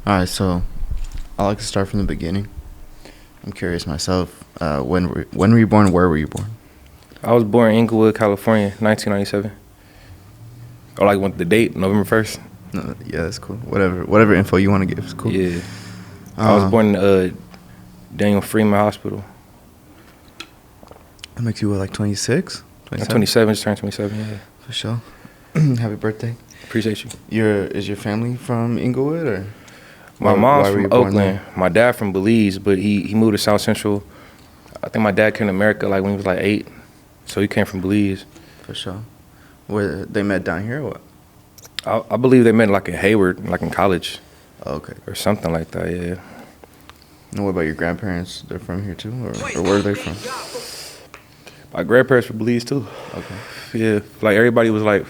All right, so I like to start from the beginning. I'm curious myself. When were you born? Where were you born? I was born in Inglewood, California, 1997. Or like the date, November 1st. No, yeah, that's cool. Whatever info you want to give is cool. Yeah. I was born in Daniel Freeman Hospital. That makes you what, like 26? I'm 27, just turned 27, yeah. For sure. Happy birthday. Appreciate you. Is your family from Inglewood or? My mom's from Oakland. My dad from Belize, but he moved to South Central. I think my dad came to America like when he was like 8, so he came from Belize. For sure. Where they met down here or what? I believe they met like in Hayward, like in college. Oh, okay. Or something like that, yeah. And what about your grandparents? They're from here too, or where are they from? My grandparents from Belize too. Okay. Yeah, like everybody was like,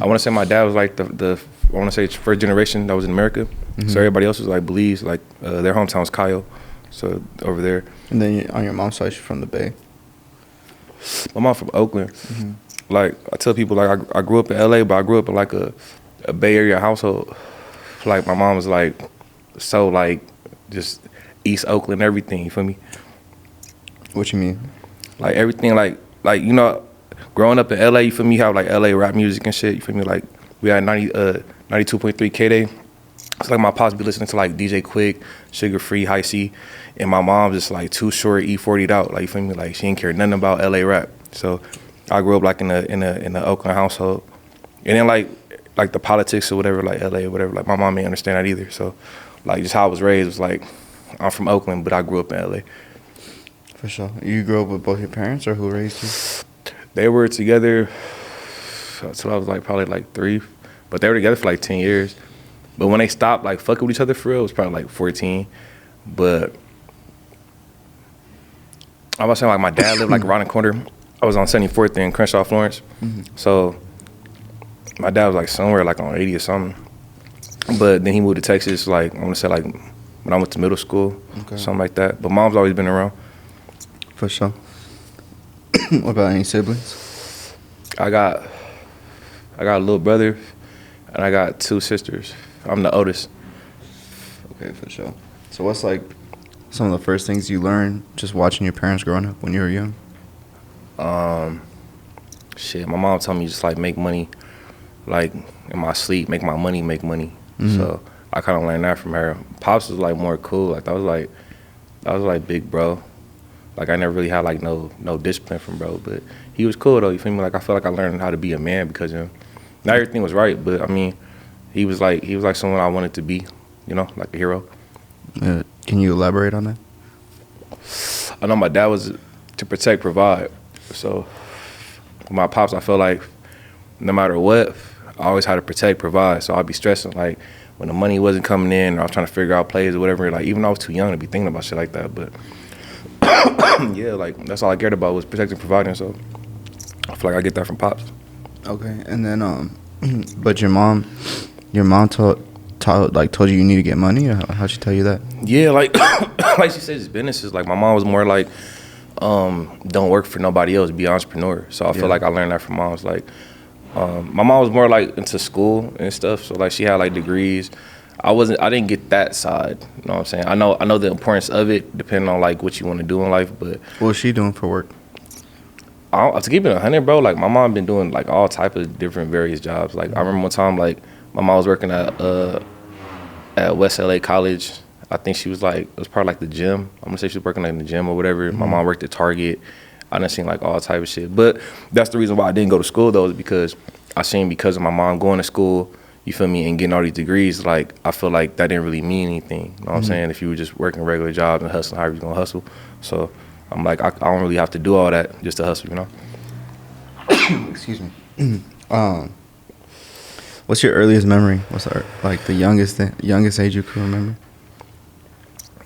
I want to say my dad was like the I want to say first generation that was in America. Mm-hmm. So everybody else was like Belize, like their hometown was Cayo, so over there. And then on your mom's side, she's from the Bay. My mom from Oakland. Mm-hmm. Like I tell people, like I grew up in LA, but I grew up in like a Bay Area household. Like my mom was like so like just East Oakland, everything. You feel me? What you mean? Like everything, like you know, growing up in LA, you feel me? You have like LA rap music and shit. You feel me? Like we had 92.3 K-Day. It's like my pops be listening to like DJ Quick, Sugar Free, High C, and my mom just like Too Short, E40'd out. Like you feel me? Like she didn't care nothing about LA rap. So I grew up like in the Oakland household, and then like the politics or whatever, like LA or whatever. Like my mom didn't understand that either. So like just how I was raised was like I'm from Oakland, but I grew up in LA. For sure. You grew up with both your parents, or who raised you? They were together until I was like probably like 3, but they were together for like 10 years. But when they stopped like fucking with each other for real, it was probably like 14. But I was saying like my dad lived like around the corner. I was on 74th in Crenshaw, Florence. Mm-hmm. So my dad was like somewhere like on 80 or something. But then he moved to Texas, like I want to say like when I went to middle school, something like that. But mom's always been around. For sure. What about any siblings? I got a little brother, and I got 2 sisters. I'm the oldest. Okay, for sure. So what's like some of the first things you learned just watching your parents growing up when you were young? Shit, my mom told me just like make money, like in my sleep, make my money, make money. Mm-hmm. So I kind of learned that from her. Pops was like more cool. Like that was like big bro. Like I never really had like no discipline from bro, but he was cool though. You feel me? Like I feel like I learned how to be a man because of him. Not everything was right, but I mean, he was like someone I wanted to be, you know, like a hero. Can you elaborate on that? I know my dad was to protect, provide. So with my pops, I felt like no matter what, I always had to protect, provide. So I'd be stressing like when the money wasn't coming in, or I was trying to figure out plays or whatever. Like even though I was too young to be thinking about shit like that, but. Yeah, like that's all I cared about was protecting, providing. So I feel like I get that from pops. Okay, and then but your mom told you you need to get money, or how'd she tell you that? Yeah, like like she said, it's businesses. Like my mom was more like, don't work for nobody else, be an entrepreneur. So I feel like I learned that from moms. Like my mom was more like into school and stuff. So like she had like degrees. I didn't get that side. You know what I'm saying? I know the importance of it, depending on like what you want to do in life. But what was she doing for work? To keep it 100, bro. Like my mom been doing like all type of different various jobs. Like I remember one time, like my mom was working at West LA College. I think she was like, it was probably like the gym. I'm gonna say she was working like in the gym or whatever. Mm-hmm. My mom worked at Target. I done seen like all type of shit. But that's the reason why I didn't go to school though, is because I seen because of my mom going to school. You feel me? And getting all these degrees, like, I feel like that didn't really mean anything. You know what I'm saying? If you were just working regular jobs and hustling, however you're going to hustle. So I'm like, I don't really have to do all that just to hustle, you know? Excuse me. What's your earliest memory? What's the youngest age you can remember?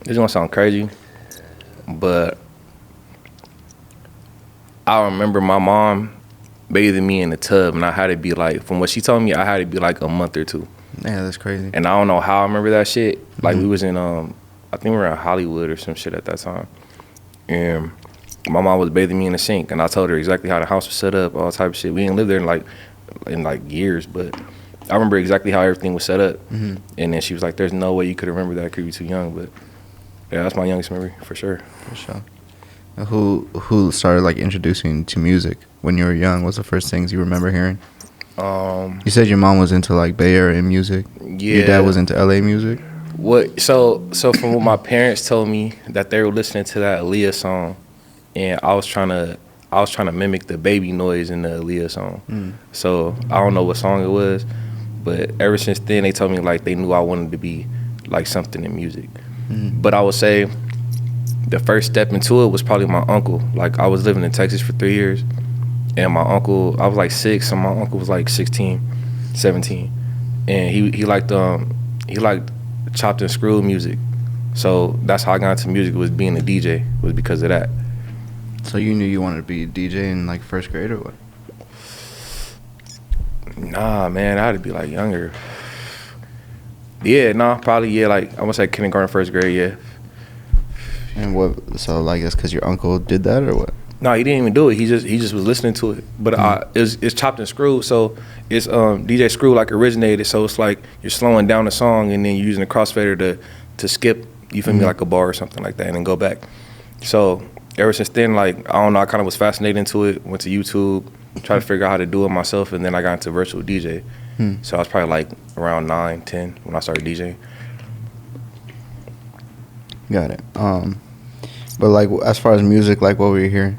This gonna sound crazy, but I remember my mom bathing me in the tub, and I had to be like, from what she told me, I had to be like a month or 2. Yeah, that's crazy. And I don't know how I remember that shit. Like we was in, I think we were in Hollywood or some shit at that time. And my mom was bathing me in the sink, and I told her exactly how the house was set up, all type of shit. We didn't live there in like years, but I remember exactly how everything was set up. And then she was like, "There's no way you could remember that. Could be too young." But yeah, that's my youngest memory for sure. For sure. Who started like introducing you to music when you were young? What's the first things you remember hearing? You said your mom was into like Bay Area music. Yeah. Your dad was into LA music. What? So from what my parents told me, that they were listening to that Aaliyah song, and I was trying to mimic the baby noise in the Aaliyah song. So I don't know what song it was, but ever since then they told me like they knew I wanted to be like something in music. But I would say the first step into it was probably my uncle. Like I was living in Texas for 3 years, and my uncle, I was like 6, and my uncle was like 16, 17, and he liked chopped and screwed music. So that's how I got into music, was being a DJ, was because of that. So you knew you wanted to be a DJ in like first grade or what? Nah, man, I had to be like younger. Yeah, nah, probably, yeah, like I want to say kindergarten, first grade, yeah. And what? So like that's because your uncle did that or what? No, he didn't even do it. He just was listening to it. But it's chopped and screwed, so it's DJ Screw like originated. So it's like you're slowing down the song and then you're using a crossfader to skip. You feel me, like a bar or something like that, and then go back. So ever since then, like I don't know, I kind of was fascinated into it. Went to YouTube, tried to figure out how to do it myself, and then I got into virtual DJ. So I was probably like around 9, 10 when I started DJing. Got it. But like as far as music, like what were you hearing?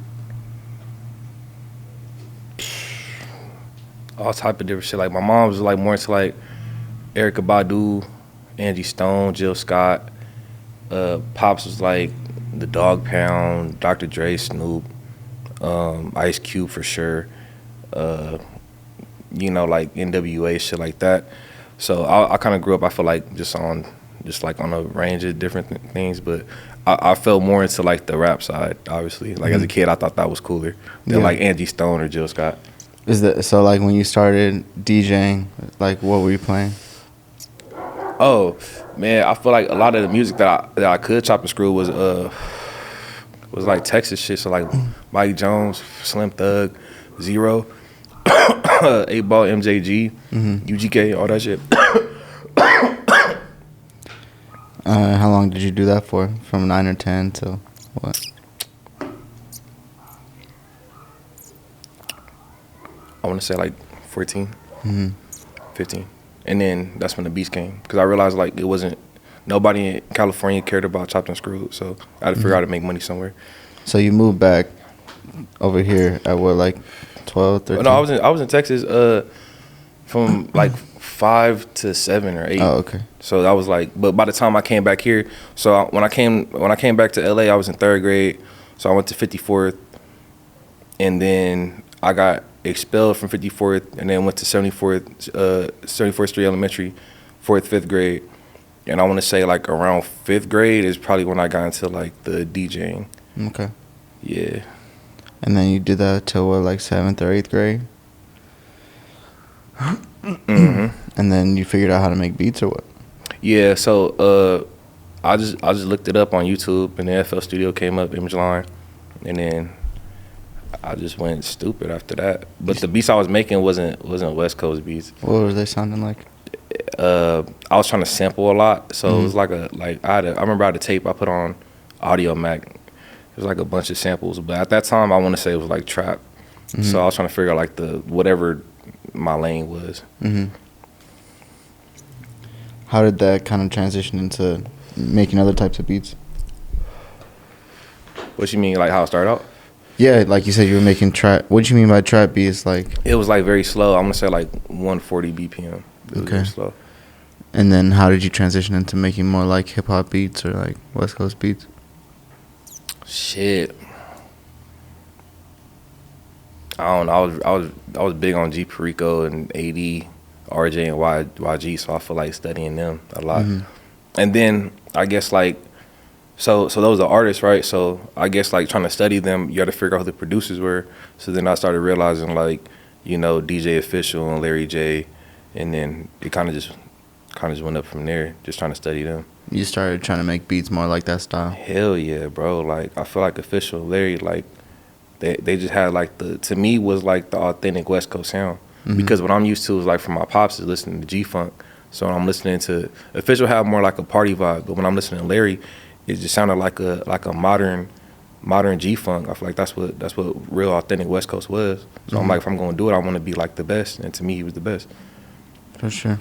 All type of different shit. Like my mom was like more into like Erykah Badu, Angie Stone, Jill Scott. Pops was like the Dog Pound, Dr. Dre, Snoop, Ice Cube for sure. You know, like NWA, shit like that. So I kind of grew up, I feel like, just on a range of different things, but I fell more into like the rap side, obviously. Like as a kid, I thought that was cooler than like Angie Stone or Jill Scott. Is that so? Like when you started DJing, like what were you playing? Oh man, I feel like a lot of the music that I could chop and screw was like Texas shit. So like Mike Jones, Slim Thug, Zero, 8 Ball, MJG, UGK, all that shit. How long did you do that for? From 9 or 10 to what? I want to say like 14, 15. And then that's when the beats came. Because I realized like it wasn't, nobody in California cared about chopped and screwed. So I had to figure out how to make money somewhere. So you moved back over here at what, like 12, 13? No, I was in Texas from like 5 to 7 or 8. Oh, okay. So that was like, but by the time I came back here, so when I came back to LA, I was in 3rd grade. So I went to 54th, and then I got expelled from 54th, and then went to 74th Street Elementary, 4th, 5th grade. And I want to say like around 5th grade is probably when I got into like the DJing. Okay. Yeah. And then you did that till what, like 7th or 8th grade? And then you figured out how to make beats or what? Yeah, so I just looked it up on YouTube, and the FL Studio came up, Image Line, and then I just went stupid after that. But the beats I was making wasn't West Coast beats. What were they sounding like? I was trying to sample a lot, so it was like I remember I had a tape I put on Audio Mac. It was like a bunch of samples, but at that time I want to say it was like trap. So I was trying to figure out like the whatever my lane was. How did that kind of transition into making other types of beats? What you mean, like how it started out? Yeah, like you said, you were making trap. What do you mean by trap beats? Like it was like very slow. I'm gonna say like 140 BPM. It was very slow. And then how did you transition into making more like hip hop beats or like West Coast beats? Shit. I don't know. I was big on G Perico and AD, RJ and YG, so I feel like studying them a lot. And then I guess like so those are artists, right? So I guess like trying to study them, you got to figure out who the producers were. So then I started realizing like, you know, DJ Official and Larry J, and then it kind of just went up from there, just trying to study them. You started trying to make beats more like that style? Hell yeah, bro. Like I feel like Official, Larry, like they just had like to me was like the authentic West Coast sound. because what I'm used to is like from my pops is listening to G-Funk. So when I'm listening to Official have more like a party vibe, but when I'm listening to Larry, it just sounded like a modern G-Funk. I feel like that's what real authentic West Coast was. So I'm like, if I'm gonna do it, I want to be like the best, and to me, he was the best. For sure.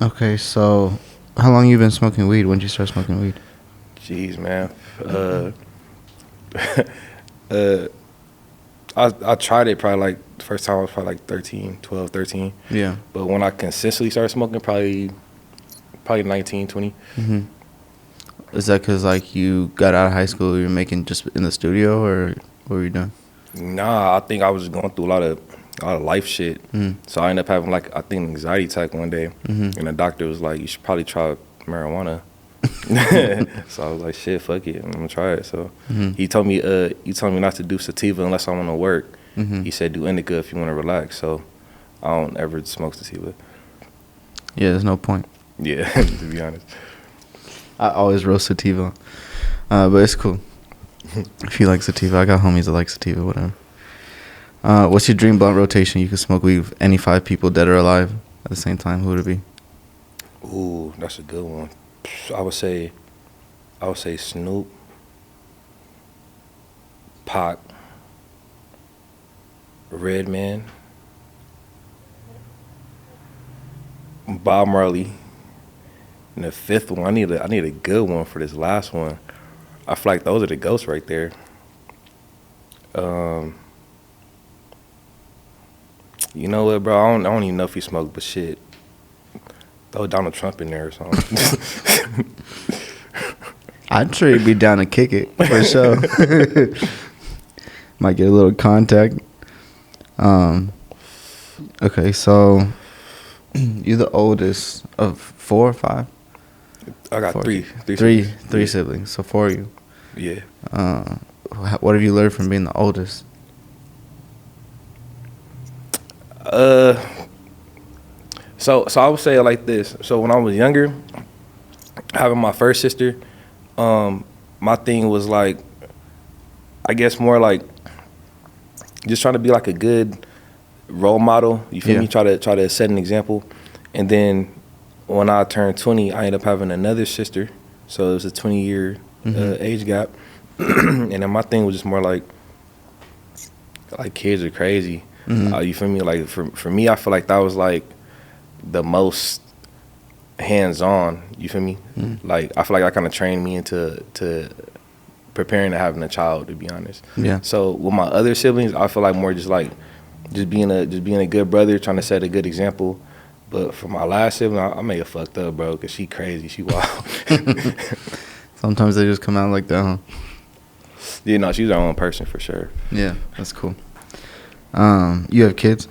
Okay, so how long you been smoking weed? When did you start smoking weed? Jeez, man. I tried it probably like the first time I was probably like 12, 13. Yeah. But when I consistently started smoking, probably 19, 20. Mm-hmm. Is that because like you got out of high school, you were making just in the studio, or what were you doing? Nah, I think I was going through a lot of life shit. So I ended up having like I think an anxiety attack one day, and the doctor was like, "You should probably try marijuana." So I was like, "Shit, fuck it, I'm gonna try it." So he told me not to do sativa unless I want to work. He said do indica if you want to relax. So I don't ever smoke sativa. Yeah, there's no point. Yeah, to be honest. I always roast sativa, but it's cool. If you like sativa, I got homies that like sativa, whatever. What's your dream blunt rotation? You could smoke weed with any 5 people, dead or alive, at the same time. Who would it be? Ooh, that's a good one. I would say Snoop, Pac, Redman, Bob Marley, and the 5th one. I need a good one for this last one. I feel like those are the ghosts right there. You know what, bro? I don't even know if he smoked, but shit, throw Donald Trump in there or something. I'd sure you'd be down to kick it, for sure. Might get a little contact. Okay, so you're the oldest of 4 or 5? I got 4. three Three siblings, so 4 of you. Yeah. What have you learned from being the oldest? So I would say it like this. So when I was younger, having my first sister, my thing was like, I guess more like just trying to be like a good role model. You feel me? Try to set an example. And then when I turned 20, I ended up having another sister. So it was a 20-year age gap. And then my thing was just more like kids are crazy. You feel me? Like for me, I feel like that was like the most hands-on. You feel me? Like I feel like that kind of trained me into preparing to having a child. To be honest. Yeah. So with my other siblings, I feel like more just being a good brother, trying to set a good example. But for my last sibling, I may have fucked up, bro, because she crazy, she wild. Sometimes they just come out like that, huh? Yeah, no, she's her own person for sure. Yeah, that's cool. You have kids?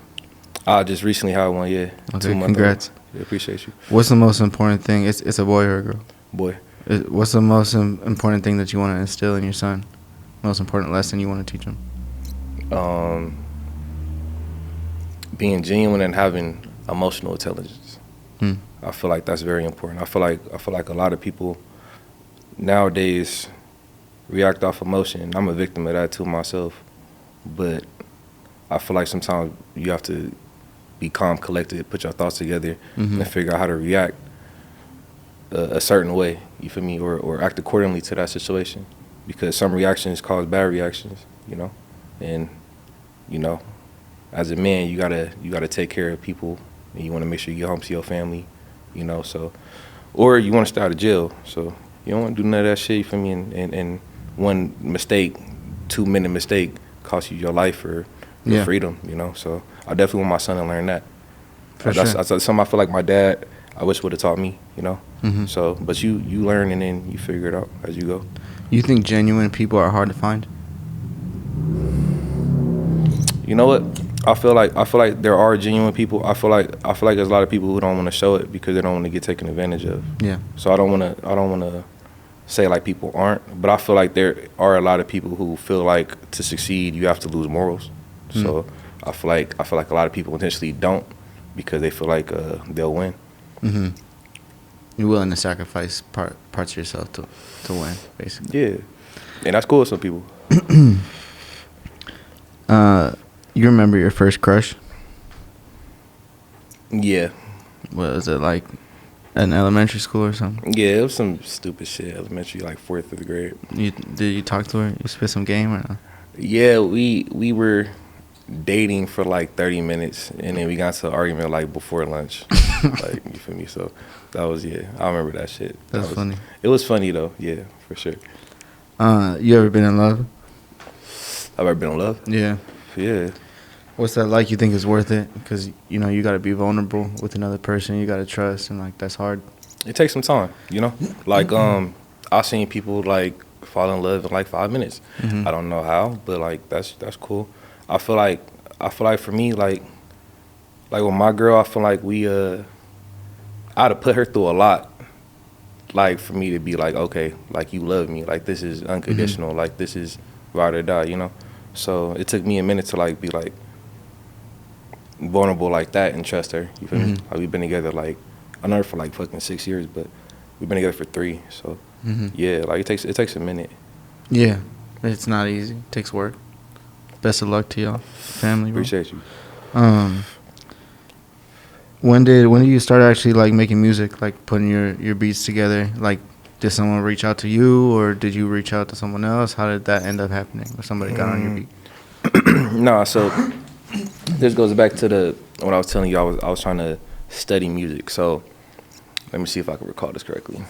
I just recently had one, yeah. Okay, 2 months congrats. Yeah, appreciate you. What's the most important thing? It's a boy or a girl? Boy. What's the most important thing that you want to instill in your son? Most important lesson you want to teach him? Being genuine and having emotional intelligence. I feel like that's very important. I feel like a lot of people nowadays react off emotion. I'm a victim of that too myself. But I feel like sometimes you have to be calm, collected, put your thoughts together, and figure out how to react a certain way, you feel me, or act accordingly to that situation. Because some reactions cause bad reactions, you know? And, you know, as a man, you gotta take care of people, and you want to make sure you get home to your family, you know, so, or you want to stay out of jail, so you don't want to do none of that shit, you feel me, and one mistake, 2-minute mistake costs you your life or your freedom, you know, so I definitely want my son to learn that. That's something I feel like my dad, I wish would have taught me, you know, so, but you learn and then you figure it out as you go. You think genuine people are hard to find? You know what? I feel like there are genuine people. I feel like there's a lot of people who don't want to show it because they don't want to get taken advantage of. Yeah. So I don't want to say like people aren't, but I feel like there are a lot of people who feel like to succeed you have to lose morals. So I feel like a lot of people intentionally don't because they feel like they'll win. You're willing to sacrifice parts of yourself to win, basically. Yeah, and that's cool with some people. You remember your first crush? Yeah. Was it like in elementary school or something? Yeah, it was some stupid shit. Elementary, like 4th, 5th grade. Did you talk to her? You spit some game or no? Yeah, we were dating for like 30 minutes, and then we got into an argument like before lunch. Like, you feel me? So that was, yeah, I remember that shit. That's funny. It was funny though, yeah, for sure. You ever been in love? I've ever been in love? Yeah. Yeah. What's that like? You think it's worth it? Because, you know, you got to be vulnerable with another person. You got to trust, and, like, that's hard. It takes some time, you know? Like, I've seen people, like, fall in love in, like, 5 minutes. Mm-hmm. I don't know how, but, like, that's cool. I feel like for me, like with my girl, I feel like I'd have put her through a lot, like, for me to be like, okay, like, you love me. Like, this is unconditional. Mm-hmm. Like, this is ride or die, you know? So it took me a minute to, like, be, like, vulnerable like that and trust her. You feel me? Like, we've been together, like, I know her for, like, fucking 6 years, but we've been together for 3. So, yeah, like, it takes a minute. Yeah. It's not easy. It takes work. Best of luck to y'all, family. Bro. Appreciate you. When did you start actually like making music, like putting your beats together? Like, did someone reach out to you, or did you reach out to someone else? How did that end up happening? Or somebody got on your beat? Nah, so this goes back to what I was telling you. I was trying to study music. So let me see if I can recall this correctly.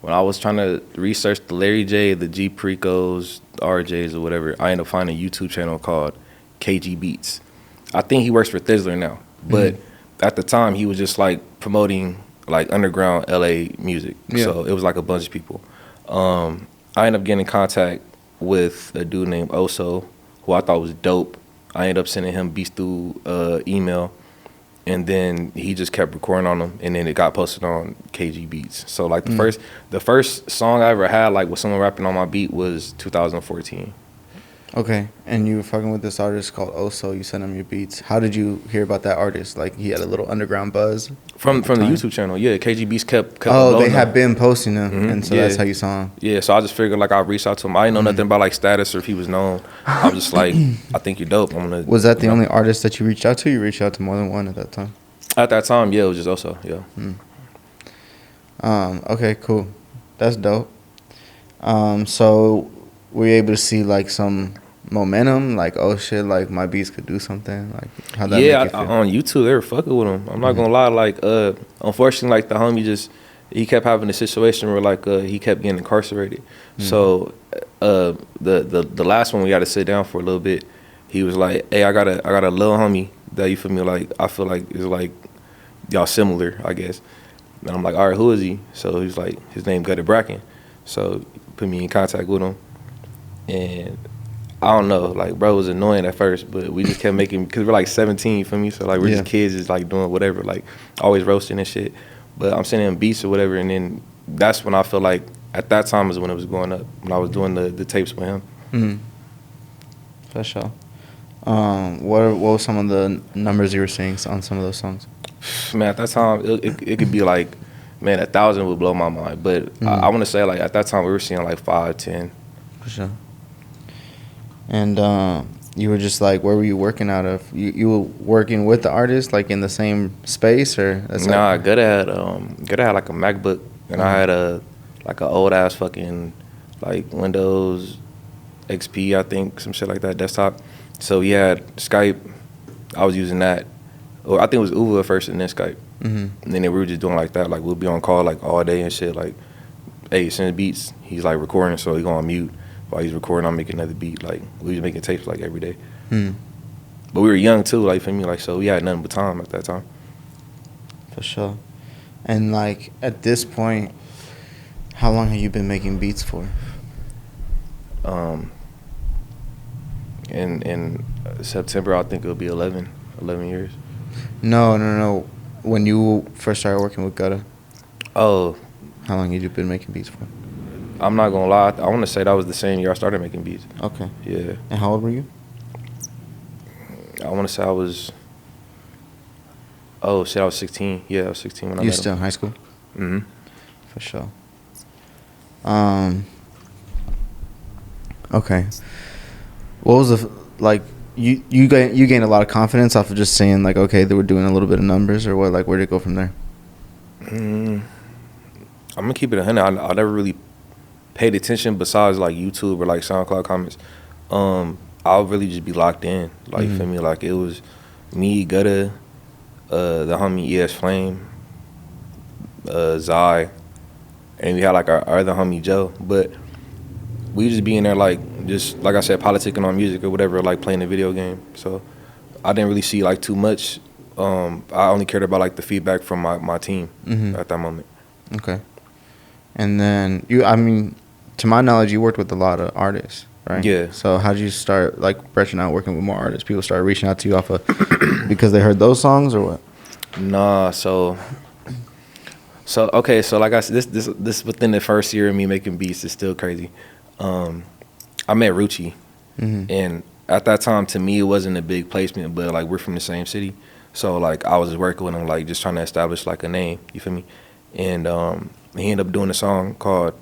When I was trying to research the Larry J, the G Precos, the RJs, or whatever, I ended up finding a YouTube channel called KG Beats. I think he works for Thizzler now, but at the time he was just like promoting like underground LA music. Yeah. So it was like a bunch of people. I ended up getting in contact with a dude named Oso, who I thought was dope. I ended up sending him beats through email. And then he just kept recording on them, and then it got posted on KG Beats. So like the first song I ever had like with someone rapping on my beat was 2014. Okay, and you were fucking with this artist called Oso. You sent him your beats. How did you hear about that artist? Like, he had a little underground buzz from the YouTube channel. Yeah, KG Beats kept. Oh, they had been posting them, and so that's how you saw him. Yeah, so I just figured like I'd reach out to him. I didn't know nothing about like status or if he was known. I was just like, I think you're dope. I'm gonna. Was that the only artist that you reached out to? You reached out to more than one at that time. At that time, yeah, it was just Oso. Yeah. Okay, cool. That's dope. So were you able to see like some momentum, like, oh shit, like my beats could do something? Like, how that make you feel? On YouTube they were fucking with him. I'm not gonna lie, like unfortunately, like the homie he kept having a situation where like he kept getting incarcerated. So the last one we got to sit down for a little bit. He was like, hey, I got a little homie that, you feel me, like I feel like is like y'all similar, I guess. And I'm like, all right, who is he? So he's like, his name Gutted Bracken. So put me in contact with him, and I don't know, like, bro was annoying at first, but we just kept making, because we're like 17, you feel me? So like we're just kids, just like doing whatever, like always roasting and shit. But I'm sending him beats or whatever, and then that's when I feel like at that time is when it was going up, when I was doing the tapes with him. For sure. What were some of the numbers you were seeing on some of those songs? Man, at that time, it could be like, man, 1,000 would blow my mind. But I want to say, like, at that time, we were seeing like 5, 10. For sure. And you were just like, where were you working out of? You were working with the artist, like in the same space, or? Nah, Gutta had like a MacBook, and I had an old ass fucking like Windows XP, I think, some shit like that, desktop. So he had Skype. I was using that. Or I think it was Uva at first and then Skype. And then we were just doing like that. Like, we'll be on call like all day and shit. Like, hey, send beats. He's like recording, so he go on mute. While he's recording, I'm making another beat. Like, we was making tapes like every day. But we were young too, like, for me, like, so we had nothing but time at that time. For sure. And like at this point, how long have you been making beats for? In September, I think it'll be 11 years. No. When you first started working with Gutta. Oh. How long have you been making beats for? I'm not gonna lie. I want to say that was the same year I started making beats. Okay. Yeah. And how old were you? I want to say I was. Oh shit! I was 16. Yeah, I was 16 when I met him. You still in high school? For sure. Okay. What was you gained a lot of confidence off of just saying like, okay, they were doing a little bit of numbers, or what? Like, where did it go from there? I'm gonna keep it 100. I never really paid attention besides like YouTube or like SoundCloud comments. I'll really just be locked in. Like, you feel me? Like, it was me, Gutta, the homie ES Flame, Zai, and we had like our other homie Joe. But we just be in there like, just like I said, politicking on music or whatever, like playing a video game. So I didn't really see like too much. I only cared about like the feedback from my team at that moment. Okay. And then I mean, to my knowledge, you worked with a lot of artists, right? Yeah. So how did you start like branching out, working with more artists? People started reaching out to you off of because they heard those songs, or what? Nah, so okay, so like I said, this within the first year of me making beats is still crazy. I met Rucci, and at that time, to me, it wasn't a big placement, but like we're from the same city, so like I was just working with him, like just trying to establish like a name. You feel me? And he ended up doing a song called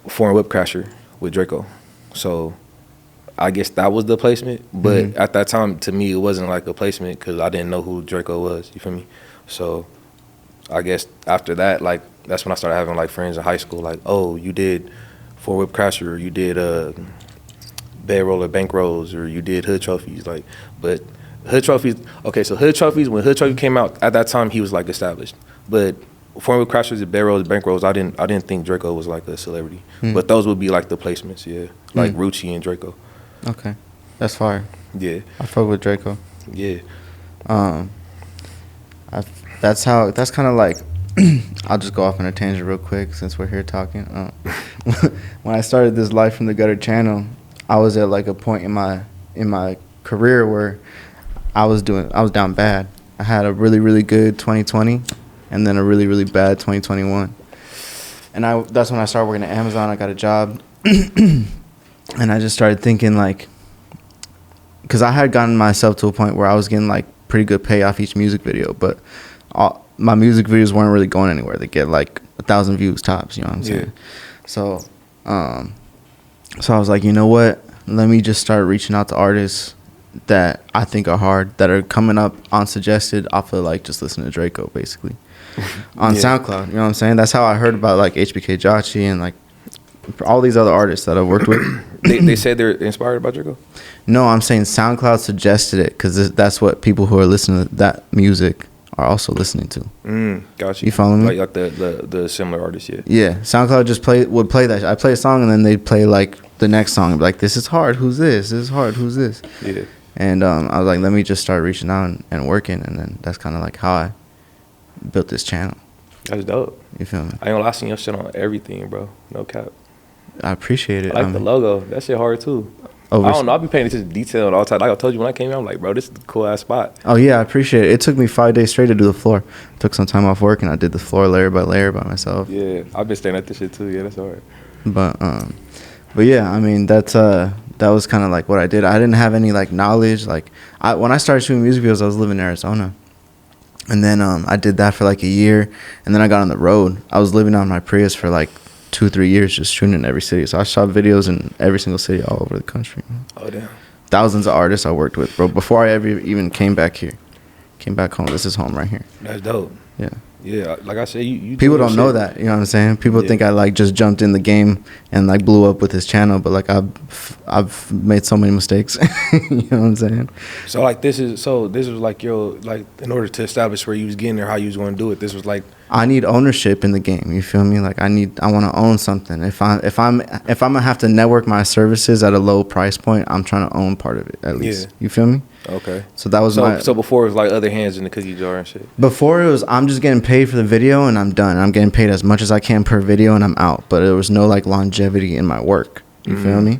"Foreign Whip Crasher" with Draco. So I guess that was the placement, but at that time, to me, it wasn't like a placement because I didn't know who Draco was. You feel me? So I guess after that, like that's when I started having like friends in high school, like, oh, you did Four Whip Crasher, or you did Bed Roller Bank Rolls, or you did Hood Trophies, like. But Hood Trophies, okay, so Hood Trophies, when Hood Trophy came out, at that time he was like established. But Four Whip Crashers and Bed Rolls, Bank Rolls, I didn't think Draco was like a celebrity. But those would be like the placements, yeah, like Rucci and Draco. Okay, that's fire. Yeah, I fuck with Draco. yeah. That's kind of like. I'll just go off on a tangent real quick since we're here talking. When I started this Life from the Gutter channel, I was at like a point in my career where I was down bad. I had a really, really good 2020 and then a really, really bad 2021. And that's when I started working at Amazon. I got a job. And I just started thinking like, because I had gotten myself to a point where I was getting like pretty good pay off each music video, but my music videos weren't really going anywhere. They get like 1,000 views tops, you know what I'm saying? So, so I was like, you know what? Let me just start reaching out to artists that I think are hard, that are coming up unsuggested off of like just listening to Draco, basically, on SoundCloud. You know what I'm saying? That's how I heard about like HBK Jochi and like all these other artists that I've worked with. They said they're inspired by Draco? No, I'm saying SoundCloud suggested it because that's what people who are listening to that music are also listening to. Gotcha. You follow me? Like the similar artists, yeah. Yeah, SoundCloud just would play that. I play a song and then they'd play like the next song and be like, this is hard, who's this? This is hard, who's this? Yeah. And I was like, let me just start reaching out and working, and then that's kind of like how I built this channel. That's dope. You feel me? I ain't gonna lie, I seen your shit on everything, bro. No cap. I appreciate it. I like the logo. That shit hard too. I don't know. I've been paying attention to detail all the time. Like I told you when I came in, I'm like, bro, this is a cool ass spot. Oh yeah, I appreciate it. It took me 5 days straight to do the floor. Took some time off work and I did the floor layer by layer by myself. Yeah, I've been staring at this shit too. Yeah, that's hard. But yeah, I mean that was kind of like what I did. I didn't have any like knowledge. Like when I started shooting music videos, I was living in Arizona, and then I did that for like a year, and then I got on the road. I was living on my Prius for like 2-3 years, just shooting in every city. So I shot videos in every single city all over the country. Oh damn! Thousands of artists I worked with, bro. Before I ever even came back here, came back home. This is home right here. That's dope. Yeah. Yeah, like I said, you people don't know that, you know what I'm saying? People think I like just jumped in the game and like blew up with this channel, but like I've made so many mistakes. You know what I'm saying? So like this was like your, like in order to establish where you was getting there, how you was going to do it. This was like, I need ownership in the game. You feel me? Like I want to own something. If I'm gonna have to network my services at a low price point, I'm trying to own part of it at least. Yeah. You feel me? Okay. So that was so before it was like other hands in the cookie jar and shit. Before it was I'm just getting paid for the video and I'm done. I'm getting paid as much as I can per video and I'm out. But there was no like longevity in my work. You feel me?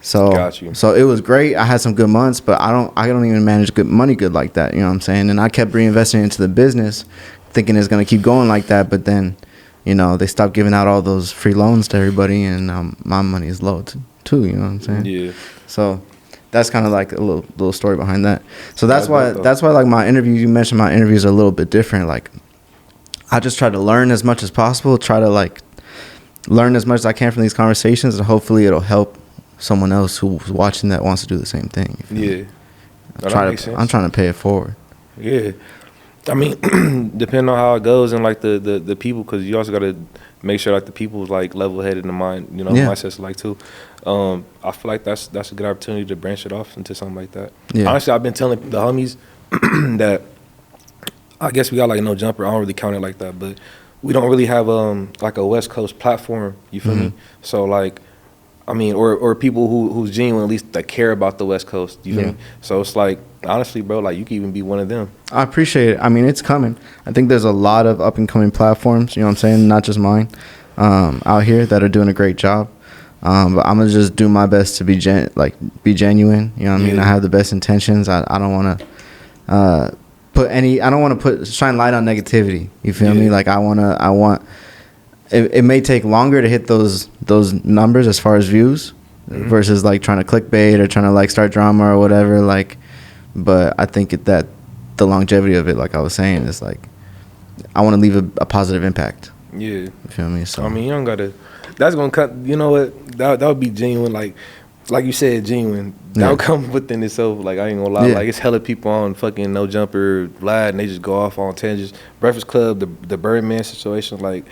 So got you. So it was great. I had some good months, but I don't even manage good money good like that. You know what I'm saying? And I kept reinvesting into the business, thinking it's gonna keep going like that. But then, you know, they stopped giving out all those free loans to everybody, and my money is low too. You know what I'm saying? Yeah. So that's kind of like a little story behind that. So that's why like my interviews, you mentioned my interviews are a little bit different. Like I just try to learn as much as possible, try to like learn as much as I can from these conversations, and hopefully it'll help someone else who's watching that wants to do the same thing. You feel me? Yeah. No, that makes sense. I'm trying to pay it forward. Yeah. I mean, depending on how it goes and like the people, because you also got to make sure like the people's like level headed in the mind, you know, Yeah. mindsets like too. I feel like that's a good opportunity to branch it off into something like that. Yeah. Honestly, I've been telling the homies that I guess we got like No Jumper. I don't really count it like that, but we don't really have like a West Coast platform. You feel me? So like, I mean, or people who's genuine, at least that care about the West Coast. You feel me? So it's like, honestly, bro, like you can even be one of them. I appreciate it. I mean, it's coming. I think there's a lot of up and coming platforms. You know what I'm saying? Not just mine, out here that are doing a great job. But I'm gonna just do my best to be genuine. You know what I mean? I have the best intentions. I don't want to I don't want to shine light on negativity. You feel me? Like I want. It may take longer to hit those numbers as far as views versus like trying to clickbait or trying to like start drama or whatever. Like, but I think that the longevity of it, like I was saying, is like I want to leave a positive impact. Yeah, you feel me? So I mean, you don't gotta. That's gonna cut. You know what? That would be genuine. Like you said, genuine. That would come within itself. Like I ain't gonna lie. Like it's hella people on fucking No Jumper, Vlad, and they just go off on tangents. Breakfast Club, the Birdman situation, like.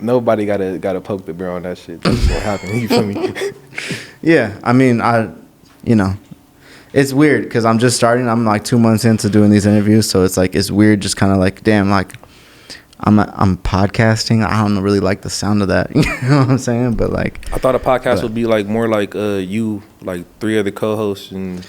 Nobody gotta poke the bear on that shit. That's what happened. You feel me? Yeah, I mean, it's weird because I'm just starting. I'm like 2 months into doing these interviews, so it's like it's weird. Just kind of like, damn, like I'm podcasting. I don't really like the sound of that. You know what I'm saying? But like, I thought a podcast would be like more like you, like 3 other co-hosts and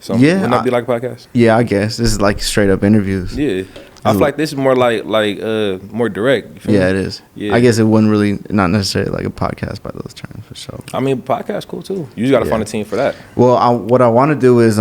something. Yeah, Wouldn't that be like a podcast? Yeah, I guess this is like straight up interviews. Yeah. I feel like this is more like more direct. You feel me? It is. Yeah. I guess it wouldn't really, not necessarily like a podcast by those terms for sure. I mean, podcast cool too. You just got to find a team for that. Well, what I want to do is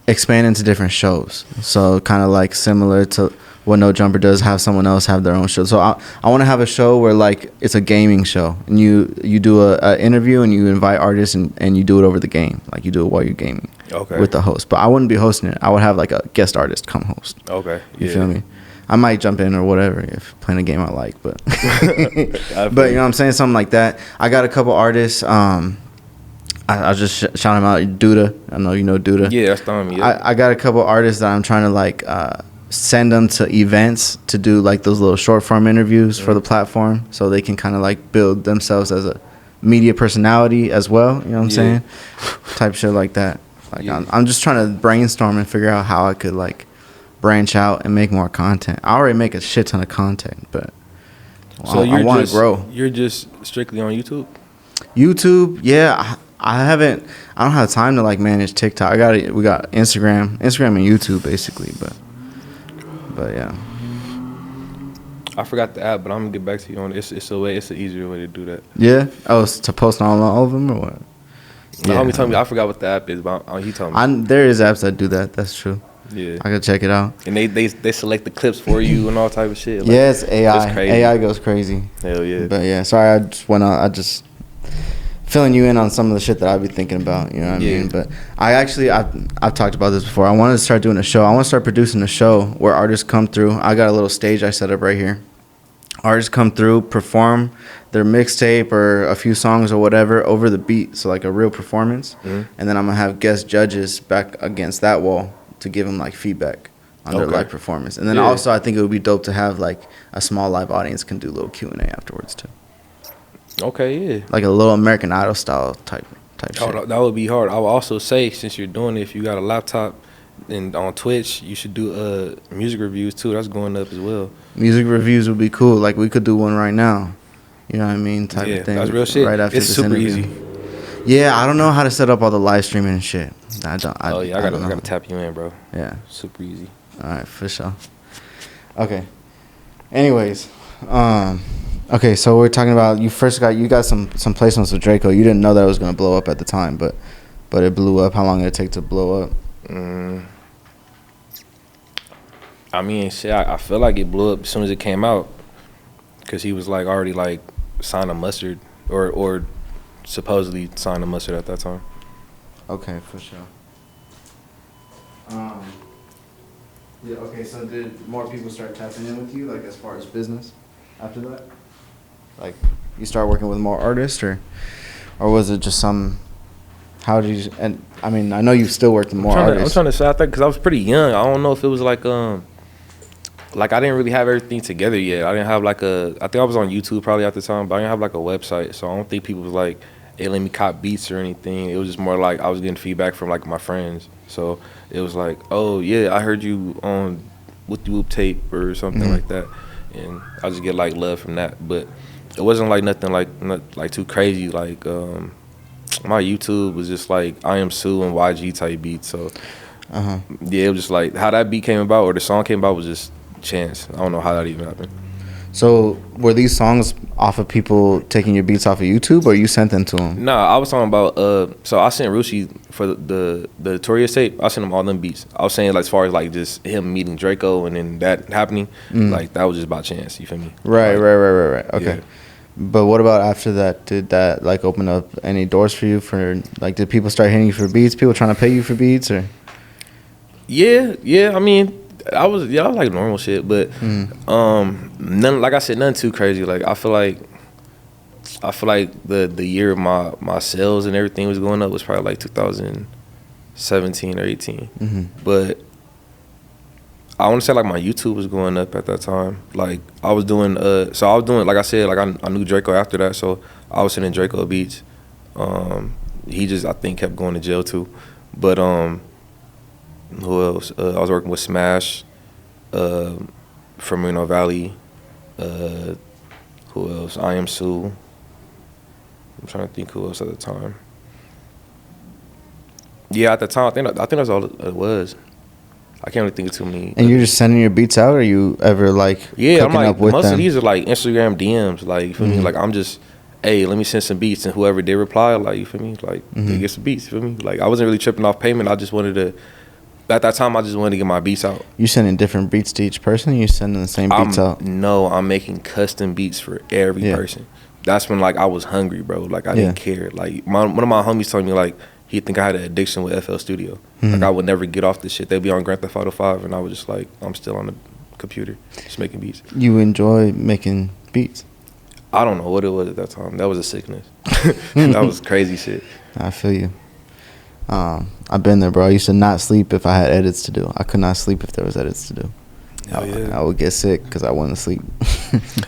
expand into different shows. So kind of like similar to what No Jumper does, have someone else have their own show. So I want to have a show where like it's a gaming show and you do a interview and you invite artists and you do it over the game. Like you do it while you're gaming. Okay. With the host. But I wouldn't be hosting it. I would have like a guest artist come host. Okay. You feel me? I might jump in or whatever if playing a game I like, but but you know what I'm saying, something like that. I got a couple artists. I just shout them out. Duda, I know you know Duda. Yeah, that's me. Yeah. I got a couple artists that I'm trying to like send them to events to do like those little short form interviews for the platform, so they can kind of like build themselves as a media personality as well. You know what I'm saying? Type shit like that. Like I'm just trying to brainstorm and figure out how I could like branch out and make more content. I already make a shit ton of content, but so I want to grow. You're just strictly on YouTube? YouTube, yeah. I don't have time to like manage TikTok. We got Instagram and YouTube basically, but yeah. I forgot the app, but I'm gonna get back to you on it. It's an easier way to do that. Yeah. Oh, to post on all of them or what? The homie told me, I forgot what the app is, but he told me. There is apps that do that. That's true. Yeah, I could check it out. And they select the clips for you and all type of shit. Like, yeah, it's AI. It's crazy. AI goes crazy. Hell yeah. But yeah, sorry, I just went on. I just filling you in on some of the shit that I'd be thinking about. You know what I mean? But I've talked about this before. I wanted to start doing a show. I want to start producing a show where artists come through. I got a little stage I set up right here. Artists come through, perform their mixtape or a few songs or whatever over the beat, so like a real performance. And then I'm gonna have guest judges back against that wall to give them like feedback on their live performance. And then also I think it would be dope to have like a small live audience can do a little Q&A afterwards too. Okay, yeah. Like a little American Idol style type shit. That would be hard. I would also say, since you're doing it, if you got a laptop and on Twitch, you should do music reviews too. That's going up as well. Music reviews would be cool. Like we could do one right now. You know what I mean? Type of thing. That's real shit. Right after it's this super interview. easy. Yeah, I don't know how to set up all the live streaming and shit. I gotta tap you in, bro. Yeah. Super easy. All right, for sure. Okay. Anyways, okay, so we're talking about you got some placements with Draco. You didn't know that it was gonna blow up at the time, but it blew up. How long did it take to blow up? I mean, shit, I feel like it blew up as soon as it came out, cause he was like already like signed a Mustard or supposedly signed a Mustard at that time. Okay, for sure. Yeah. Okay. So did more people start tapping in with you, like as far as business, after that? Like, you start working with more artists, or was it just some How did you? And I mean, I know you still work with more I'm artists. trying to say, I think, because I was pretty young. I don't know if it was like I didn't really have everything together yet. I didn't have like I think I was on YouTube probably at the time, but I didn't have like a website. So I don't think people was like, hey, let me cop beats or anything. It was just more like I was getting feedback from like my friends. So it was like, oh yeah, I heard you on Whoop the Whoop tape or something like that. And I just get like love from that. But it wasn't like nothing like too crazy. Like my YouTube was just like I Am Sue and YG type beats. So yeah, it was just like how that beat came about or the song came about was just chance. I don't know how that even happened. So were these songs off of people taking your beats off of YouTube, or you sent them to them? Nah, I was talking about so I sent Rushi for the Notorious tape. I sent him all them beats. I was saying like as far as like just him meeting Draco and then that happening, like that was just by chance. You feel me? Right. Okay. Yeah. But what about after that? Did that like open up any doors for you? For like, did people start hitting you for beats? People trying to pay you for beats, or? Yeah. I mean, I was like normal shit, but none. Like I said, nothing too crazy. Like I feel like the year my sales and everything was going up was probably like 2017 or 18. But I want to say like my YouTube was going up at that time. Like I was doing like I said, like I knew Draco after that, so I was sending Draco beats. He just I think kept going to jail too, but who else? I was working with Smash from Reno Valley. Who else? I Am Sue. I'm trying to think who else at the time. Yeah, at the time, I think that's all it was. I can't really think of too many. And you're just sending your beats out, or you ever like cooking I'm like, up with most them? of these are like Instagram DMs. Like, you feel me? Like, I'm just, hey, let me send some beats. And whoever did reply, like, you feel me? Like, they get some beats, you feel me? Like, I wasn't really tripping off payment. I just wanted to, at that time, I just wanted to get my beats out. You sending different beats to each person? Or you sending the same beats out? No, I'm making custom beats for every person. That's when, like, I was hungry, bro. Like, I didn't care. Like, one of my homies told me, like, he think I had an addiction with FL Studio. Like, I would never get off this shit. They'd be on Grand Theft Auto 5, and I was just like, I'm still on the computer, just making beats. You enjoy making beats? I don't know what it was at that time. That was a sickness. That was crazy shit. I feel you. I've been there, bro. I used to not sleep if I had edits to do. I could not sleep if there was edits to do. I would get sick because I wouldn't sleep.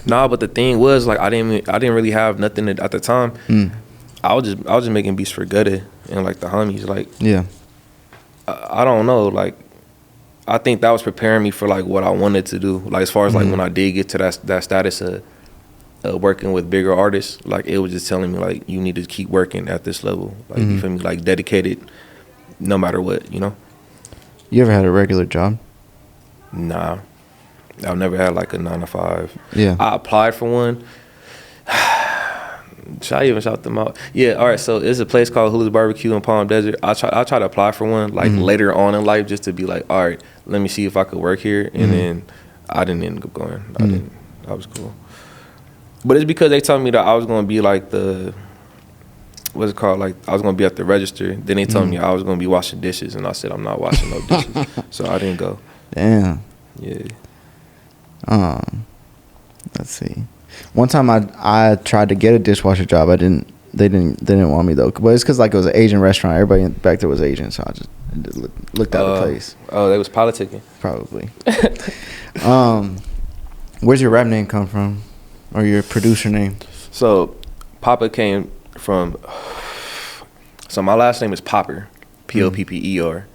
Nah, but the thing was, like, I didn't really have nothing at the time. I was just making beats for Gutta and like the homies. Like, I don't know. Like, I think that was preparing me for like what I wanted to do. Like, as far as like when I did get to that status of working with bigger artists, like it was just telling me like you need to keep working at this level. Like, you feel me? Like dedicated, no matter what. You know. You ever had a regular job? Nah, I've never had like a 9 to 5. Yeah. I applied for one. Should I even shout them out? Yeah, all right, so there's a place called Hula's Barbecue in Palm Desert. I try to apply for one like later on in life just to be like, all right, let me see if I could work here. And then I didn't end up going. I was cool. But it's because they told me that I was going to be like what's it called? Like I was going to be at the register. Then they told me I was going to be washing dishes. And I said, I'm not washing no dishes. So I didn't go. Damn. Yeah. Let's see. One time I tried to get a dishwasher job. They didn't want me though. But it's because like it was an Asian restaurant. Everybody back there was Asian, so I just looked out of place. Oh, they was politicking. Probably. Where's your rap name come from, or your producer name? So, Paupa came from. So my last name is Popper, Popper.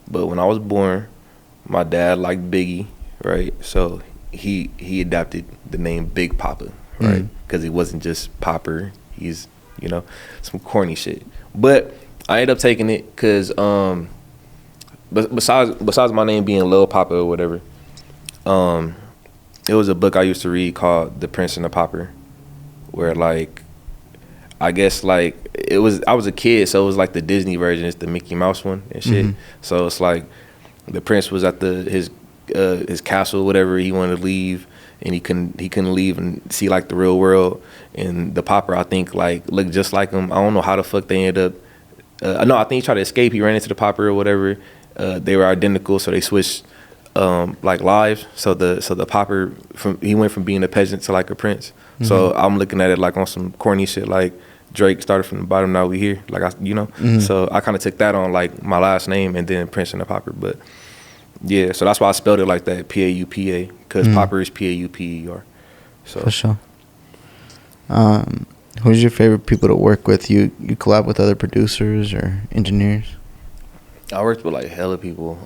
But when I was born, my dad liked Biggie, right? So he adapted the name Big Papa, right? Because he wasn't just Popper. He's, you know, some corny shit. But I ended up taking it because besides my name being Lil Papa or whatever, it was a book I used to read called The Prince and the Pauper, where like I guess like I was a kid, so it was like the Disney version. It's the Mickey Mouse one and shit. So it's like the prince was at his castle, whatever. He wanted to leave, and he couldn't leave and see like the real world. And the Pauper, I think, like looked just like him. I don't know how the fuck they ended up. No, I think he tried to escape. He ran into the Pauper or whatever. They were identical, so they switched like lives. So the Pauper he went from being a peasant to like a prince. So I'm looking at it like on some corny shit, like Drake started from the bottom, now we here. Like so I kind of took that on like my last name and then Prince and the Pauper. But yeah, so that's why I spelled it like that, Paupa, because Pauper is Pauper. So for sure. Who's your favorite people to work with? You collab with other producers or engineers? I worked with like hella people.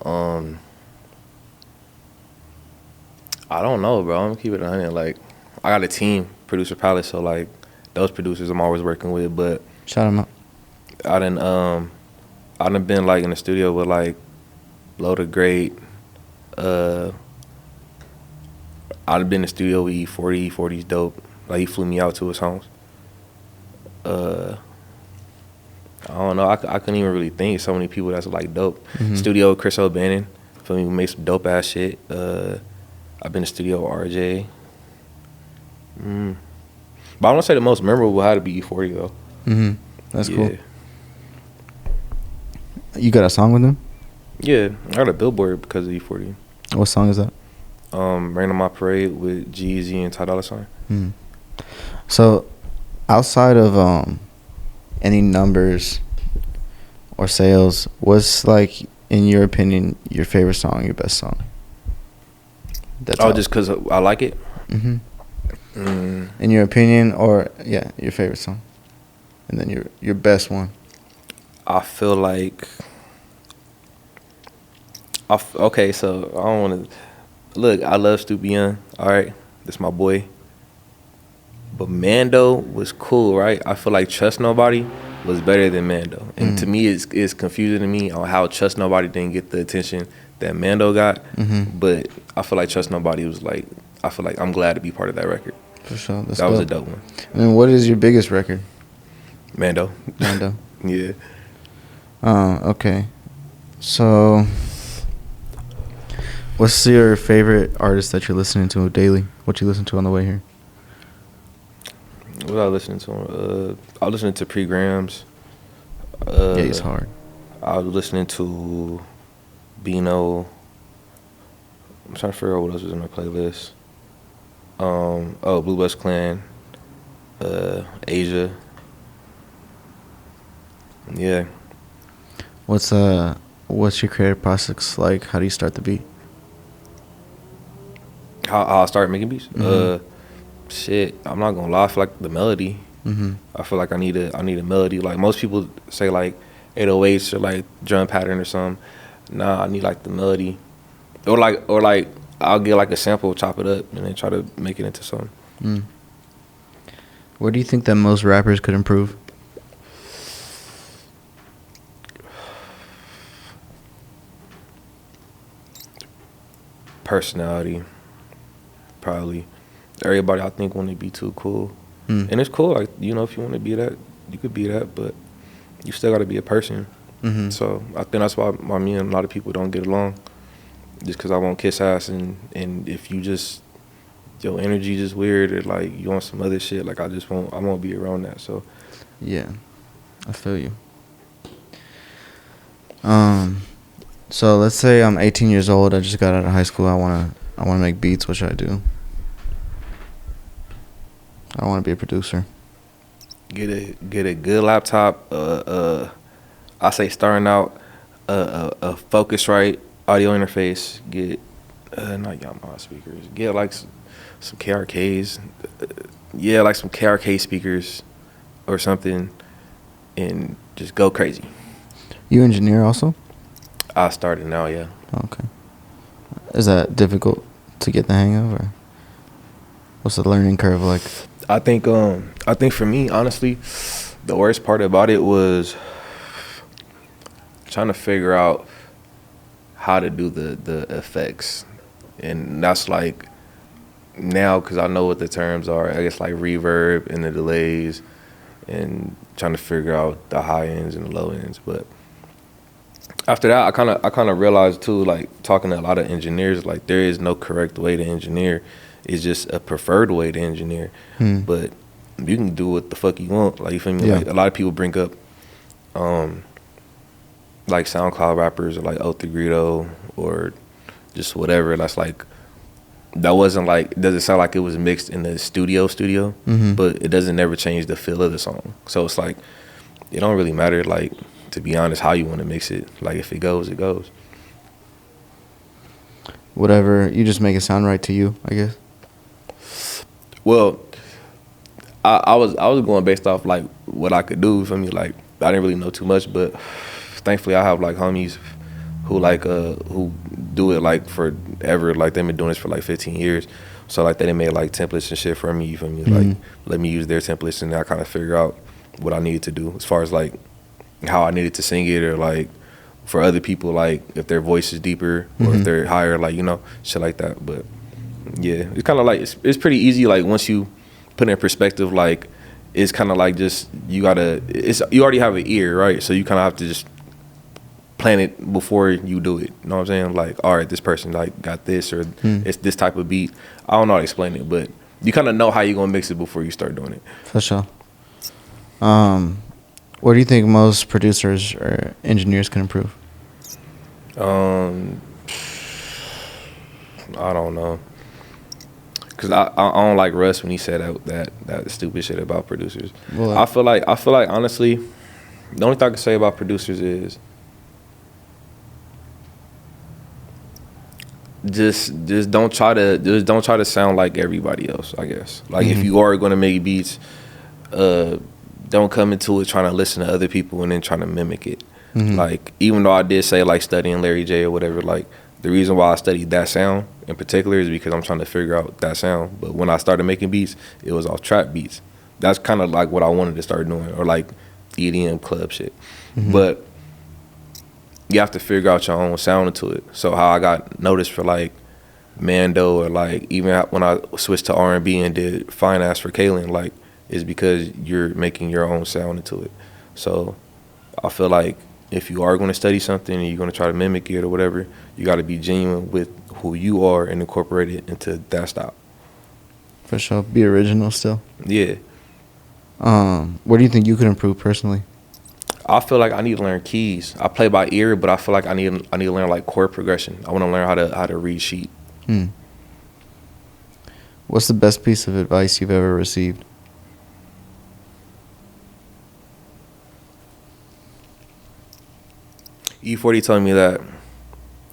I don't know, bro. I'm gonna keep it 100. Like, I got a team, Producer Palace, so like those producers I'm always working with. But shout them out. I done been like in the studio with like Loda Great. I done been in the studio with E40. E40's dope. Like he flew me out to his homes. I don't know. I couldn't even really think. So many people that's like dope. Studio with Chris O'Bannon. For me, we made some dope ass shit. I've been in the studio with RJ. But I want to say the most memorable had to be E40 though. That's cool. You got a song with him? Yeah, I got a billboard because of E40. What song is that? Rain on My Parade with G-Eazy and Ty Dolla $ign. So, outside of any numbers or sales, what's like, in your opinion, your favorite song, your best song? That's just because I like it? In your opinion, or your favorite song, and then your best one. I feel like okay, so I don't want to look. I love Stupid Young. All right, that's my boy. But Mando was cool, right? I feel like Trust Nobody was better than Mando, and to me, it's confusing to me on how Trust Nobody didn't get the attention that Mando got. But I feel like Trust Nobody was like. I feel like I'm glad to be part of that record. For sure, that was a dope one. And what is your biggest record? Mando. Yeah. Okay. So, what's your favorite artist that you're listening to daily? What you listen to on the way here? What was I listening to? I was listening to Pre-Grams. He's hard. I was listening to Bino. I'm trying to figure out what else was in my playlist. Blue Bus Clan. Asia. Yeah. What's your creative process like? How do you start the beat? How I started making beats? Shit, I'm not gonna lie. I feel like the melody. I feel like I need a melody. Like most people say, like 808s or like drum pattern or something. Nah, I need like the melody, or like I'll get like a sample, chop it up, and then try to make it into something. Where do you think that most rappers could improve? Personality, probably. Everybody, I think, want to be too cool, and it's cool. Like if you want to be that, you could be that, but you still got to be a person. So I think that's why me and a lot of people don't get along, just because I won't kiss ass, and if you just your energy just weird or like you want some other shit, like I won't be around that. So yeah, I feel you. So let's say I'm 18 years old. I just got out of high school. I wanna make beats. What should I do? I want to be a producer. Get a good laptop. I say starting out a Focusrite audio interface. Get not Yamaha speakers. Get like some KRKs. Like some KRK speakers or something, and just go crazy. You engineer also? I started now, yeah. Okay. Is that difficult to get the hang of, or what's the learning curve like? I think for me, honestly, the worst part about it was trying to figure out how to do the effects, and that's like now because I know what the terms are. I guess like reverb and the delays, and trying to figure out the high ends and the low ends, but. After that, I kind of realized too, like talking to a lot of engineers, like there is no correct way to engineer. It's just a preferred way to engineer. But you can do what the fuck you want. Like you feel me? Yeah. Like a lot of people bring up, like SoundCloud rappers or like Othe Grito or just whatever. That's like that wasn't like, it doesn't sound like it was mixed in the studio, Mm-hmm. but it doesn't never change the feel of the song. So it's like, it don't really matter, like, to be honest, how you want to mix it. Like, if it goes, it goes. Whatever, you just make it sound right to you, I guess. Well, I was going based off like what I could do for me. Like, I didn't really know too much, but thankfully I have like homies who do it like forever. Like, they've been doing this for like 15 years. So like, they done made like templates and shit for me. You feel me? Like, let me use their templates, and I kind of figure out what I needed to do as far as like how I needed to sing it, or like for other people, like if their voice is deeper or if they're higher, like, you know, shit like that. But yeah, it's kind of like, it's pretty easy. Like, once you put it in perspective, like, it's kind of like just, you already have an ear, right? So you kind of have to just plan it before you do it. You know what I'm saying? Like, all right, this person like got this, or it's this type of beat. I don't know how to explain it, but you kind of know how you're gonna mix it before you start doing it. For sure. What do you think most producers or engineers can improve? I don't know, cause I don't like Russ when he said that stupid shit about producers. Well, I feel like honestly, the only thing I can say about producers is just don't try to sound like everybody else, I guess. Like, if you are gonna make beats, don't come into it trying to listen to other people and then trying to mimic it. Like, even though I did say like studying Larry J or whatever, like, the reason why I studied that sound in particular is because I'm trying to figure out that sound. But when I started making beats, it was off trap beats. That's kind of like what I wanted to start doing, or like EDM club shit. But you have to figure out your own sound into it. So how I got noticed for like Mando, or like even when I switched to R&B and did Fine Ass for Kaylin, like, is because you're making your own sound into it. So I feel like if you are going to study something and you're going to try to mimic it or whatever, you got to be genuine with who you are and incorporate it into that style. For sure. Be original still. Yeah. What do you think you could improve personally? I feel like I need to learn keys. I play by ear, but I feel like I need to learn like chord progression. I want to learn how to read sheet. What's the best piece of advice you've ever received? E40 told me that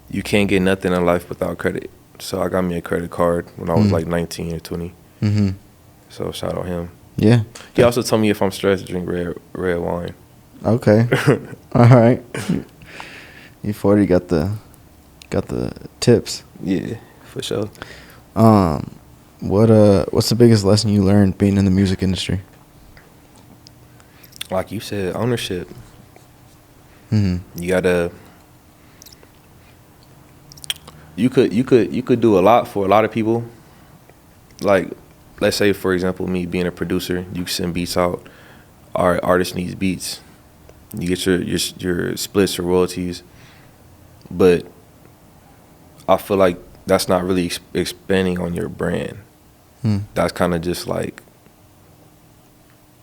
you can't get nothing in life without credit. So I got me a credit card when I was like 19 or 20. So shout out him. Yeah. He also told me if I'm stressed, drink red wine. Okay. All right. E40 got the tips. Yeah, for sure. What's the biggest lesson you learned being in the music industry? Like you said, ownership. Mm-hmm. You gotta. You could do a lot for a lot of people. Like, let's say for example, me being a producer, you send beats out. Our artist needs beats. You get your splits or royalties, but I feel like that's not really expanding on your brand. That's kind of just like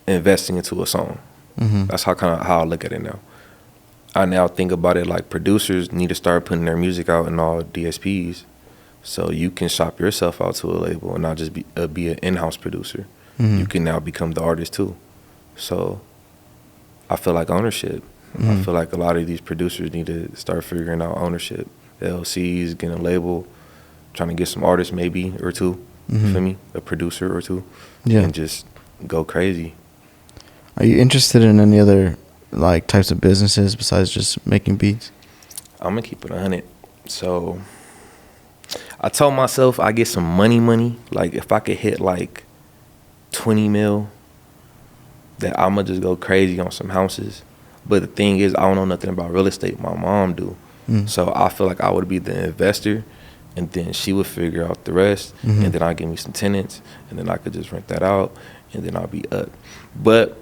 investing into a song. That's how I look at it now. I now think about it like producers need to start putting their music out in all DSPs, so you can shop yourself out to a label and not just be an in-house producer. You can now become the artist too. So I feel like ownership. I feel like a lot of these producers need to start figuring out ownership. LLCs, getting a label, trying to get some artists maybe or two. You feel me? A producer or two. Yeah. And just go crazy. Are you interested in any other like types of businesses besides just making beats? I'm gonna keep it 100. So I told myself I get some money. Like, if I could hit like 20 mil, that I'm gonna just go crazy on some houses. But the thing is, I don't know nothing about real estate. My mom do. So I feel like I would be the investor, and then she would figure out the rest, and then I'd give me some tenants, and then I could just rent that out, and then I'll be up. But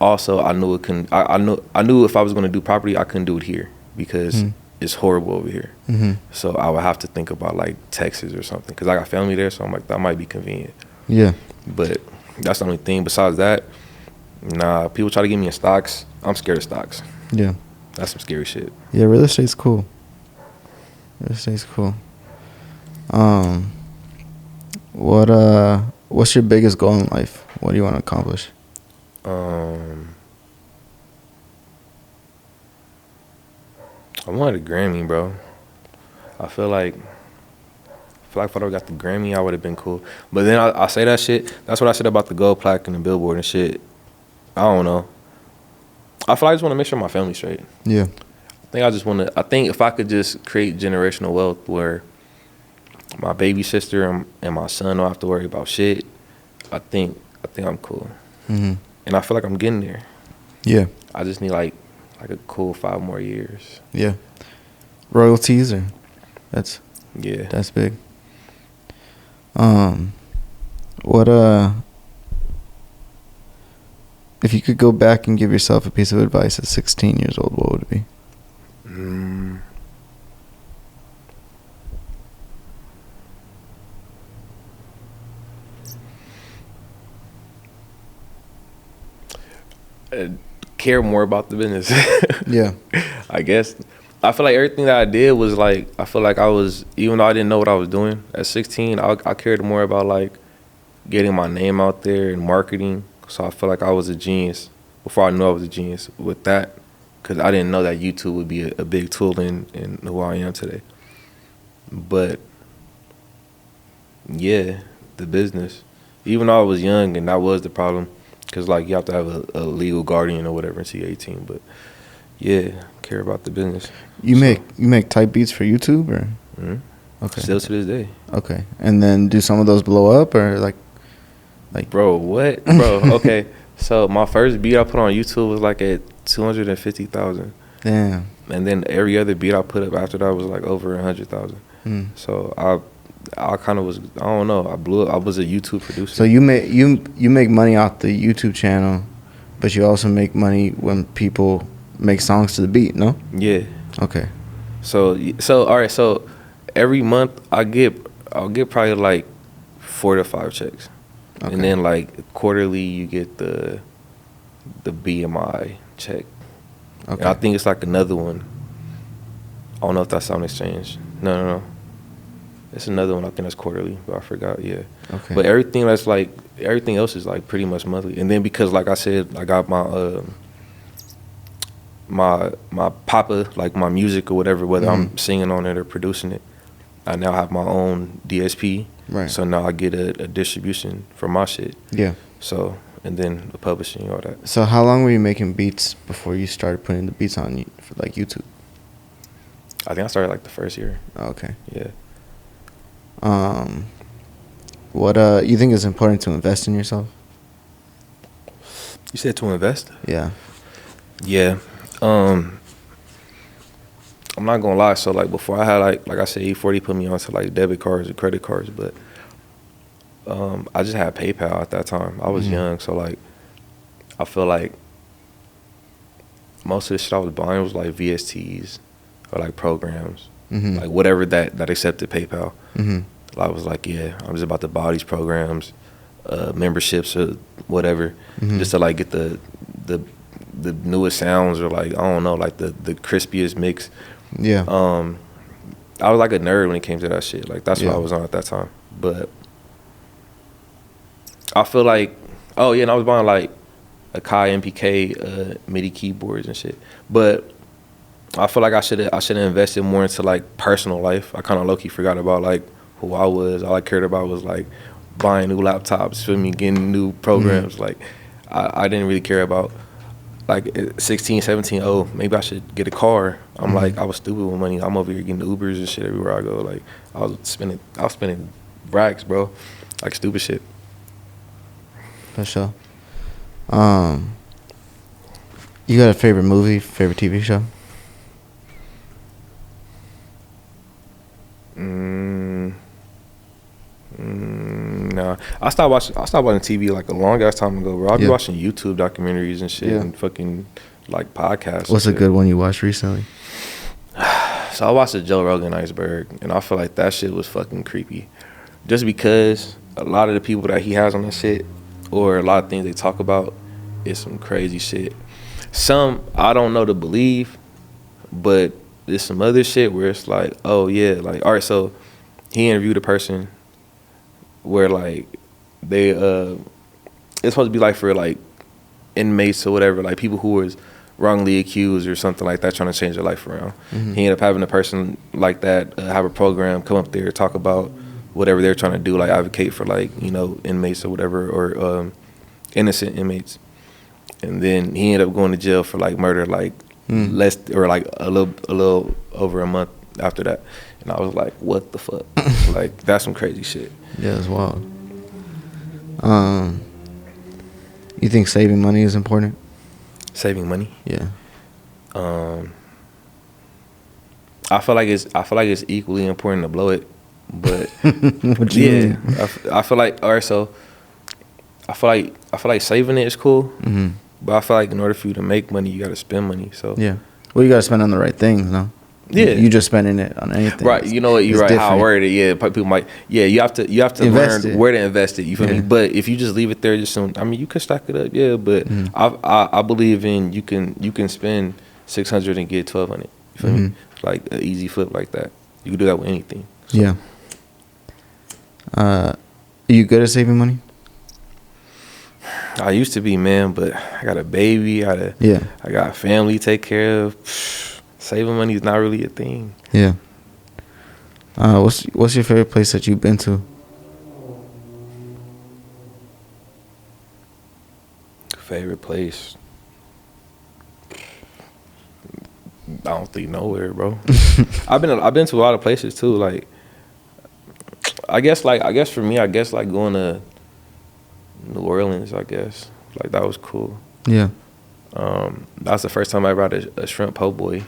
also, I knew it couldn't. I knew if I was gonna do property, I couldn't do it here because it's horrible over here. So I would have to think about like Texas or something, because I got family there. So I'm like, that might be convenient. Yeah. But that's the only thing. Besides that, nah. People try to get me in stocks. I'm scared of stocks. Yeah. That's some scary shit. Yeah, real estate's cool. Real estate's cool. What's your biggest goal in life? What do you want to accomplish? I wanted a Grammy, bro. I feel like if I would have got the Grammy, I would have been cool. But then I say that shit. That's what I said about the gold plaque and the Billboard and shit. I don't know. I feel like I just want to make sure my family's straight. Yeah. I think if I could just create generational wealth where my baby sister and my son don't have to worry about shit, I think I'm cool. Mm-hmm. And I feel like I'm getting there. Yeah. I just need like a cool 5 more years. Yeah. Royalties or that's big. What if you could go back and give yourself a piece of advice at 16 years old, what would it be? Care more about the business. Yeah. I guess. I feel like everything that I did was like, I feel like I was, even though I didn't know what I was doing at 16, I cared more about like getting my name out there and marketing. So I feel like I was a genius before I knew I was a genius with that, because I didn't know that YouTube would be a big tool in who I am today. But yeah, the business. Even though I was young and that was the problem, because like you have to have a legal guardian or whatever until you're 18. But yeah, care about the business. You make type beats for YouTube or? Mm-hmm. Okay. Still to this day. Okay. And then do some of those blow up or like Bro, what? Bro, okay. So my first beat I put on YouTube was like at 250,000. Damn. And then every other beat I put up after that was like over 100,000. So I kind of was, I don't know, I blew up. I was a YouTube producer. So you make money off the YouTube channel, but you also make money when people make songs to the beat, no? Yeah. Okay. So all right, so every month I'll get probably like 4 to 5 checks. Okay. And then like quarterly you get the BMI check. Okay. And I think it's like another one. I don't know if that's Sound Exchange. No. It's another one. I think that's quarterly, but I forgot. Yeah. Okay. But everything else is like pretty much monthly. And then because like I said, I got my my Paupa, like my music or whatever, whether I'm singing on it or producing it, I now have my own DSP. Right. So now I get a distribution for my shit. Yeah. So, and then the publishing, all that. So how long were you making beats before you started putting the beats on for like YouTube? I think I started like the first year. Oh, okay. Yeah. What you think is important to invest in yourself? You said to invest? Yeah. Yeah. I'm not gonna lie. So like before I had like I said, E40 put me onto like debit cards and credit cards, but I just had PayPal at that time. I was young, so like I feel like most of the shit I was buying was like VSTs or like programs, like whatever that accepted PayPal. I was like, yeah, I'm just about to buy these programs, memberships or whatever, just to like get the newest sounds or like I don't know, like the crispiest mix. Yeah. I was like a nerd when it came to that shit. Like that's what I was on at that time. But I feel like, oh yeah, and I was buying like Akai MPK MIDI keyboards and shit. But I feel like I should have invested more into like personal life. I kind of low key forgot about like who I was. All I cared about was like buying new laptops, for me, getting new programs. Like I didn't really care about like 16, 17, oh, maybe I should get a car. I'm like, I was stupid with money. I'm over here getting Ubers and shit everywhere I go. Like I was spending racks, bro. Like stupid shit. For sure. You got a favorite movie, favorite TV show? Nah, I stopped watching TV like a long ass time ago, bro. I'll be watching YouTube documentaries and shit and fucking like podcasts. What's a good one you watched recently? So I watched the Joe Rogan Iceberg, and I feel like that shit was fucking creepy. Just because a lot of the people that he has on that shit, or a lot of things they talk about, is some crazy shit. Some I don't know to believe, but there's some other shit where it's like, oh yeah, like all right, so he interviewed a person where like they it's supposed to be like for like inmates or whatever, like people who was wrongly accused or something like that, trying to change their life around. Mm-hmm. He ended up having a person like that have a program come up there, talk about whatever they're trying to do, like advocate for like, you know, inmates or whatever, or innocent inmates. And then he ended up going to jail for like murder, like less or like a little over a month after that. And I was like, what the fuck? Like, that's some crazy shit. Yeah, it's wild. You think saving money is important? Saving money? Yeah. I feel like it's equally important to blow it, but What you mean? I feel like, all right, so I feel like saving it is cool, but I feel like in order for you to make money, you got to spend money. So Yeah. Well, you got to spend on the right things, no? Yeah. You just spending it on anything. Right, you know what? You're It's right. How I different. worded it, yeah. People might, yeah. You have to Invest learn it. where to invest it. You feel Yeah. me? But if you just leave it there, just I mean, you can stack it up, yeah. But I believe in you can spend 600 and get 1,200. You feel me? Like an easy flip like that. You can do that with anything. So. Yeah. Are you good at saving money? I used to be, man, but I got a baby. I got a family to take care of. Saving money is not really a thing. Yeah. What's your favorite place that you've been to? Favorite place? I don't think nowhere, bro. I've been to a lot of places too. Like, I guess for me, like going to New Orleans. I guess like that was cool. Yeah. That was the first time I ever had a shrimp po' boy.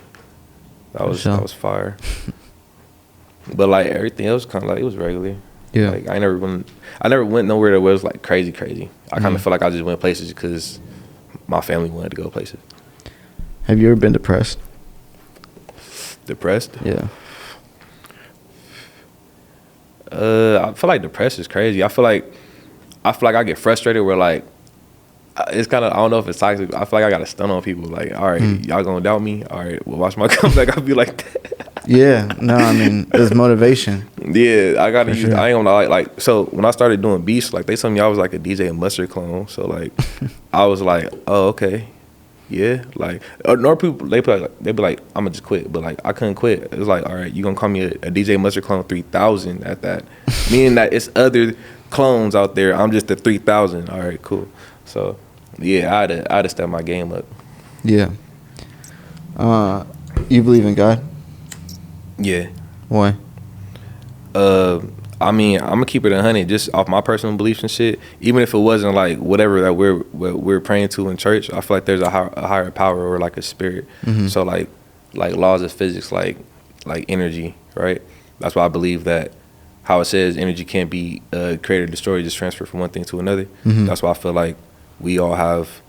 That was fire. But like everything else, kind of like it was regular. Yeah. Like I never went nowhere that was like crazy. I kind of feel like I just went places because my family wanted to go places. Have you ever been depressed? Depressed? Yeah. I feel like depressed is crazy. I feel like I get frustrated where like it's kind of, I don't know if it's toxic. I feel like I got to stun on people. Like, all right, y'all gonna doubt me? All right, well, watch my comeback. I'll be like that. Yeah. No, I mean, there's motivation. Yeah, I gotta For use. sure. I ain't gonna like. So when I started doing beats, like they told me I was like a DJ Mustard clone. So like, I was like, oh okay, yeah. Like, nor people they be like, I'm gonna just quit, but like I couldn't quit. It was like, all right, you gonna call me a DJ Mustard clone 3000 at that, meaning that it's other clones out there. I'm just the 3000. All right, cool. So yeah, I had to step my game up. Yeah. You believe in God? Yeah. Why? I mean, I'm gonna keep it 100 just off my personal beliefs and shit. Even if it wasn't like whatever that we're praying to in church, I feel like there's a higher power or like a spirit. So like laws of physics, like energy, right? That's why I believe that how it says energy can't be created or destroyed, just transferred from one thing to another. That's why I feel like we all have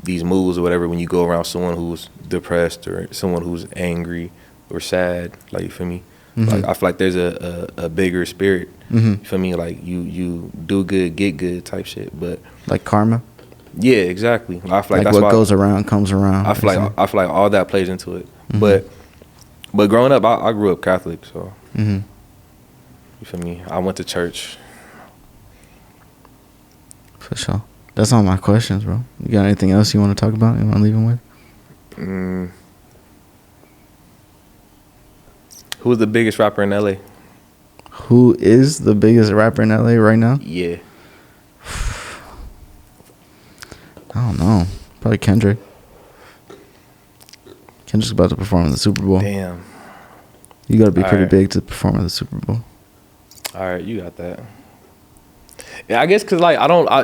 these moves or whatever when you go around someone who's depressed or someone who's angry or sad, like, you feel me? Like I feel like there's a bigger spirit. You feel me? Like you do good, get good type shit. But Like karma? yeah, exactly. I feel like that's what why goes around comes around. I feel like all that plays into it. But growing up, I grew up Catholic, so you feel me? I went to church. For sure. That's all my questions, bro. You got anything else you want to talk about? You want to leave them with? Who's the biggest rapper in LA? Who is the biggest rapper in LA right now? Yeah. I don't know. Probably Kendrick. Kendrick's about to perform in the Super Bowl. Damn. You got to be All pretty right. big to perform at the Super Bowl. All right, you got that. Yeah, I guess because like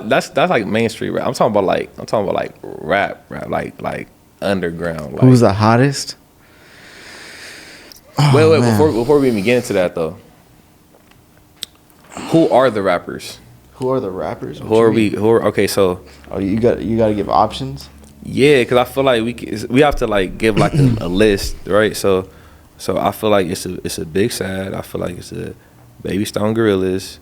that's like mainstream rap. I'm talking about like rap, like underground. Like, Who's the hottest? wait, man. before we even get into that though, who are the rappers? Who are the rappers? Okay, so Oh, you got to give options. yeah, because I feel like we have to like give like a list, right? So I feel like it's a Big Sad. I feel like it's a Baby Stone Gorillas.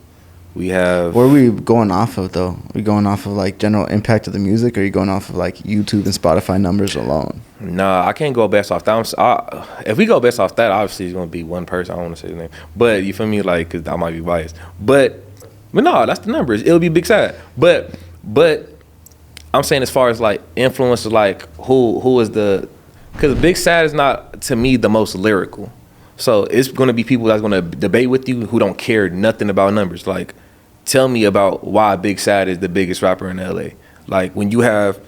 We have. What are we going off of though? Are we going off of like general impact of the music, or are you going off of like YouTube and Spotify numbers alone? Nah, I can't go based off that. If we go based off that, obviously it's gonna be one person. I don't want to say his name, but you feel me, like, cause I might be biased. But But no, that's the numbers. It'll be Big Sad. But I'm saying as far as like influencers, like who is the, because Big Sad is not to me the most lyrical. So it's gonna be people that's gonna debate with you who don't care nothing about numbers. Like, tell me about why Big Sad is the biggest rapper in LA. Like when you have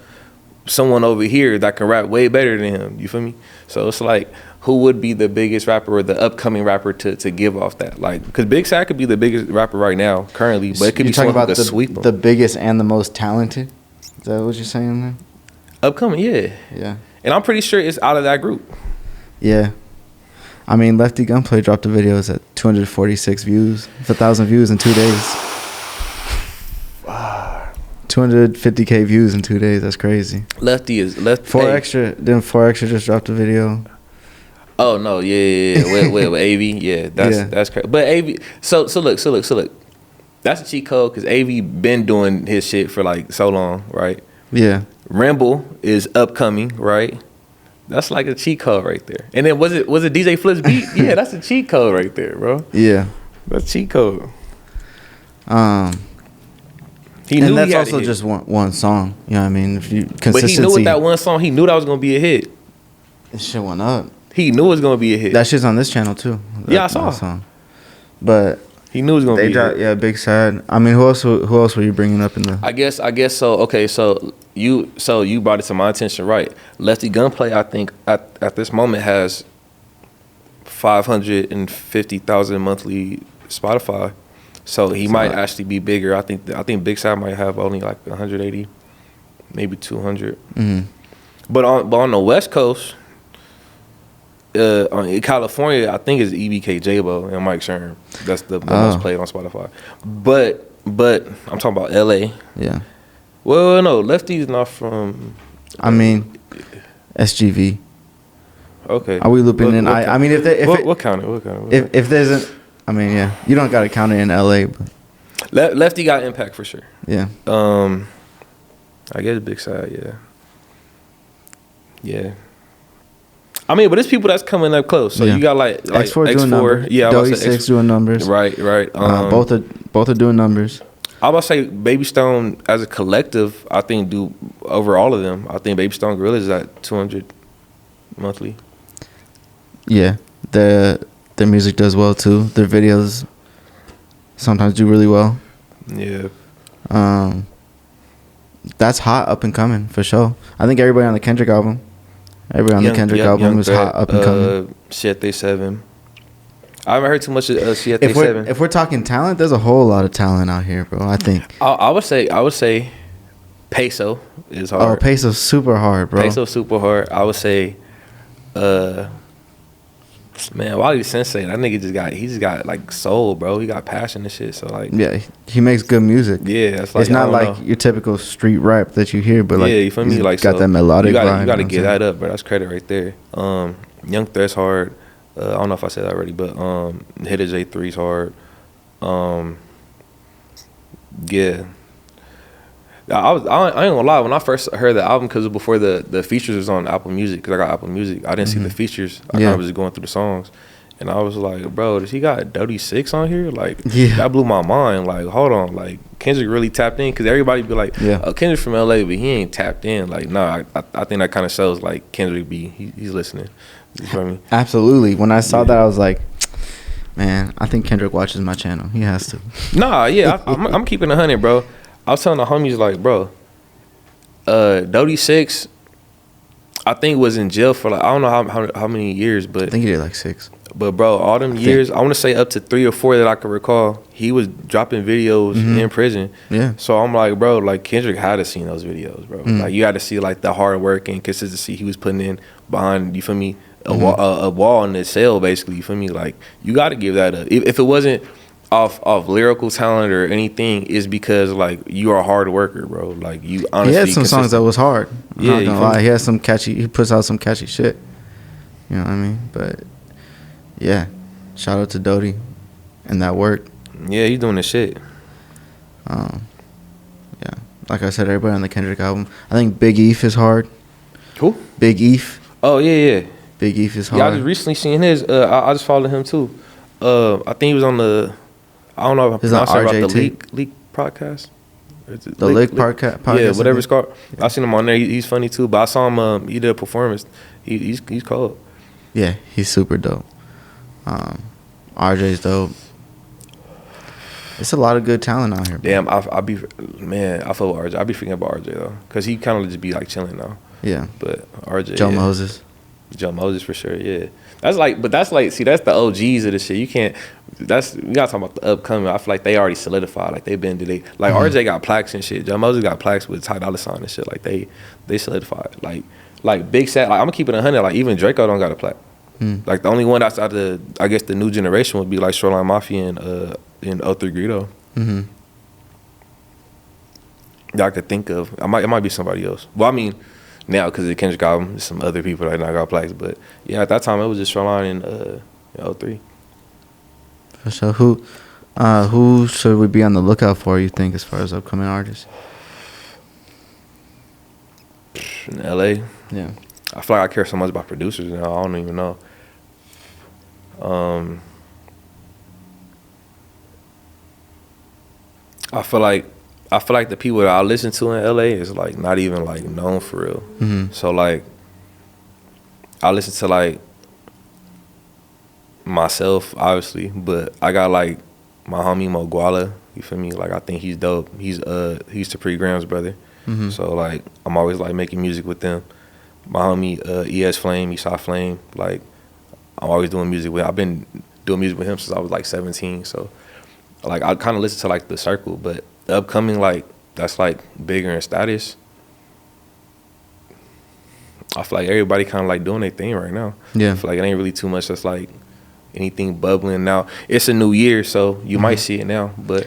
someone over here that can rap way better than him, you feel me? So it's like, who would be the biggest rapper or the upcoming rapper to give off that? Like, because Big Sad could be the biggest rapper right now, currently, but it could be someone who could sweep him. The biggest and the most talented? Is that what you're saying there? Upcoming, yeah. Yeah. And I'm pretty sure it's out of that group. Yeah. I mean, Lefty Gunplay dropped the videos at 246 views, 1,000 views in 2 days. 250K views in 2 days. That's crazy. Lefty. 4Extra. Then 4Extra just dropped a video. Oh no, yeah. With AV, yeah, that's crazy. But AV, so look. That's a cheat code because AV been doing his shit for like so long, right? Yeah. Ramble is upcoming, right? That's like a cheat code right there. And then was it DJ Flip's beat? Yeah, that's a cheat code right there, bro. Yeah. That's cheat code. He knew, and that's also just one song. You know what I mean? If you consistency. But he knew with that one song, he knew that was gonna be a hit. This shit went up. He knew it was gonna be a hit. That shit's on this channel too. Yeah, I saw. Song. But he knew it was gonna be a hit. Yeah, Big Sad. I mean, who else were you bringing up in the? I guess so. Okay, so you brought it to my attention, right? Lefty Gunplay, I think at this moment has 550,000 monthly Spotify. So he might actually be bigger. I think Big Sad might have only like 180, maybe 200. Mm-hmm. But on the West Coast, in California, I think it's EBK J-Bo and Mike Sherm. That's the most played on Spotify. But I'm talking about LA. Yeah. Well, no, Lefty's not from. I mean, SGV. Okay. Are we looping in? I mean, if count it? If there's a, I mean, yeah, you don't gotta count it in LA, but Lefty got impact for sure. Yeah. I guess Big Sad, yeah. Yeah. I mean, but it's people that's coming up close. So you got like X4 doing numbers. Yeah, Doty 6 doing numbers. Right. Both are doing numbers. I was about to say Baby Stone as a collective, I think do over all of them. I think Baby Stone Gorilla is at 200 monthly. Yeah, their music does well too. Their videos sometimes do really well. Yeah. That's hot up and coming for sure. I think everybody on the Kendrick album. Everybody on the Kendrick album is hot up and coming. Siete 7. I haven't heard too much of Siete 7. If we're talking talent, there's a whole lot of talent out here, bro. I think. I would say Peso is hard. Oh, Peso's super hard, bro. Peso's super hard. I would say, man, Wally Sensei, that nigga just got like soul, bro. He got passion and shit. So like, yeah, he makes good music. Yeah, it's like, it's not like your typical street rap that you hear, but like, yeah, you feel me? Like, got that melodic vibe. You got to get that up, bro. That's credit right there. Young Threat's hard. I don't know if I said that already, but Hitter J3's hard. Yeah. I ain't gonna lie. When I first heard the album, because before the features was on Apple Music, because I got Apple Music, I didn't see the features. I kind of was just going through the songs, and I was like, "Bro, does he got Doty 6 on here?" Like, that blew my mind. Like, hold on, like Kendrick really tapped in, because everybody be like, "Oh, Kendrick from LA, but he ain't tapped in." Like, nah, I think that kind of shows like Kendrick he's listening. You feel me? Absolutely. When I saw that, I was like, man, I think Kendrick watches my channel. He has to. Nah, yeah, I'm keeping 100, bro. I was telling the homies, like, bro, Doty 6, I think was in jail for, like, I don't know how many years, but. I think he did, like, 6. But, bro, all them years, I want to say up to 3 or 4 that I can recall, he was dropping videos in prison. Yeah. So I'm like, bro, like, Kendrick had to see those videos, bro. Like, you had to see, like, the hard work and consistency he was putting in behind, you feel me, a wall in the cell, basically, you feel me? Like, you got to give that up. If it wasn't off lyrical talent or anything, is because like you are a hard worker, bro. Like you honestly. He had some songs that was hard. I'm not gonna lie. He has some catchy. He puts out some catchy shit. You know what I mean? But yeah, shout out to Doty and that work. Yeah, he's doing the shit. Yeah, like I said, everybody on the Kendrick album. I think Big Eef is hard. Who? Big Eef. Oh yeah. Big Eef is hard. Yeah, I just recently seen his. I just followed him too. I think he was on the. I don't know if I'm Is that pronouncing it about the RJ Leak podcast. The Lick podcast. Yeah, whatever it's called. I seen him on there. He's funny too. But I saw him. He did a performance. He's cold. Yeah, he's super dope. RJ's dope. It's a lot of good talent out here. Bro. Damn, I fuck with RJ. I be freaking about RJ though, cause he kind of just be like chilling now. Yeah. But RJ. Joe Moses. Joe Moses for sure. Yeah. That's like see, that's the OGs of the shit. You can't. We gotta talk about the upcoming. I feel like they already solidified. Like they been RJ got plaques and shit. Joe Moses got plaques with Ty Dolla $ign and shit. Like they solidified. Like Big Sat. Like I'm gonna keep it 100. Like even Draco don't got a plaque. Like the only one outside the I guess the new generation would be like Shoreline Mafia and '03 Greedo. That I could think of. It might be somebody else. Well, I mean, now because the Kendrick album, there's some other people that not got plaques. But yeah, at that time it was just Shoreline and '03. For sure. Who should we be on the lookout for? You think as far as upcoming artists? In LA. Yeah. I feel like I care so much about producers now. I don't even know. I feel like the people that I listen to in LA is like not even like known for real. So like I listen to like myself obviously, but I got like my homie Mo Guala. You feel me? Like I think he's dope. He's Supreme Graham's brother. So like I'm always like making music with them. My homie ES Flame, Esau Flame. Like I'm always doing music with. I've been doing music with him since I was like 17. So like I kind of listen to like the circle, but the upcoming like that's like bigger in status. I feel like everybody kind of like doing their thing right now. Yeah. I feel like it ain't really too much that's like anything bubbling now. It's a new year, so you might see it now, but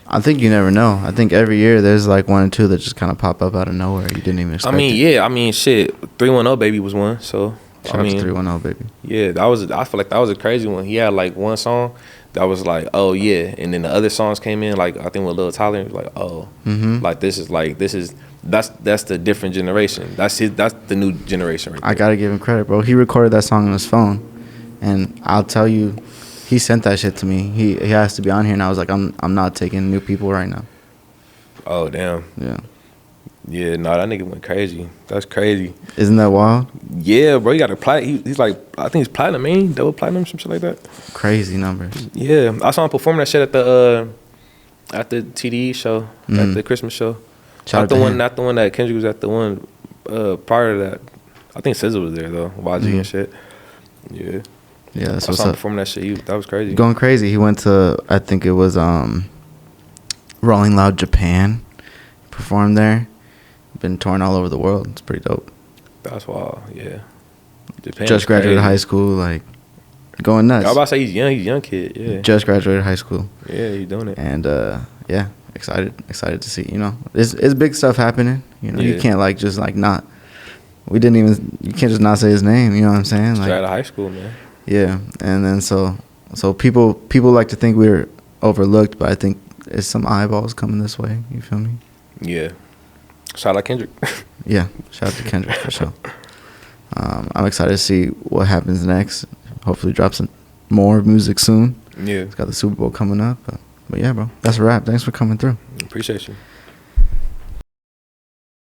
I think you never know. I think every year there's like one or two that just kind of pop up out of nowhere. You didn't even expect I mean, shit, 310 Baby was one, so Shout out to 310 Baby. Yeah, I feel like that was a crazy one. He had like one song that was like, oh yeah, and then the other songs came in like I think with Lil Tyler, it was like, oh, like this is that's the different generation. That's the new generation. Right there. I gotta give him credit, bro. He recorded that song on his phone, and I'll tell you, he sent that shit to me. He has to be on here, and I was like, I'm not taking new people right now. Oh damn. Yeah. Yeah, no, that nigga went crazy. That's crazy. Isn't that wild? Yeah, bro, he got a platinum. He's like, I think he's platinum, man. Double platinum, some shit like that. Crazy numbers. Yeah, I saw him perform that shit at the TDE show, at the Christmas show. Not the one that Kendrick was at. The one prior to that. I think SZA was there though, YG and shit. Yeah. Yeah, that's I what's saw him up. perform that shit. That was crazy. Going crazy. He went to, I think it was Rolling Loud Japan. Performed there. Been touring all over the world. It's pretty dope. That's wild. Yeah. Japan Just graduated high school, like going nuts. I was about to say he's young kid. Yeah. Just graduated high school. Yeah, he's doing it. And yeah, excited to see. You know, it's big stuff happening. You know, you can't like just like not. You can't just not say his name. You know what I'm saying? Straight like, out of high school, man. Yeah, and then so people like to think we're overlooked, but I think there's some eyeballs coming this way. You feel me? Yeah. Shout out Kendrick. Yeah, shout out to Kendrick for sure. I'm excited to see what happens next. Hopefully drop some more music soon. Yeah. It's got the Super Bowl coming up. But yeah, bro, that's a wrap. Thanks for coming through. Appreciate you.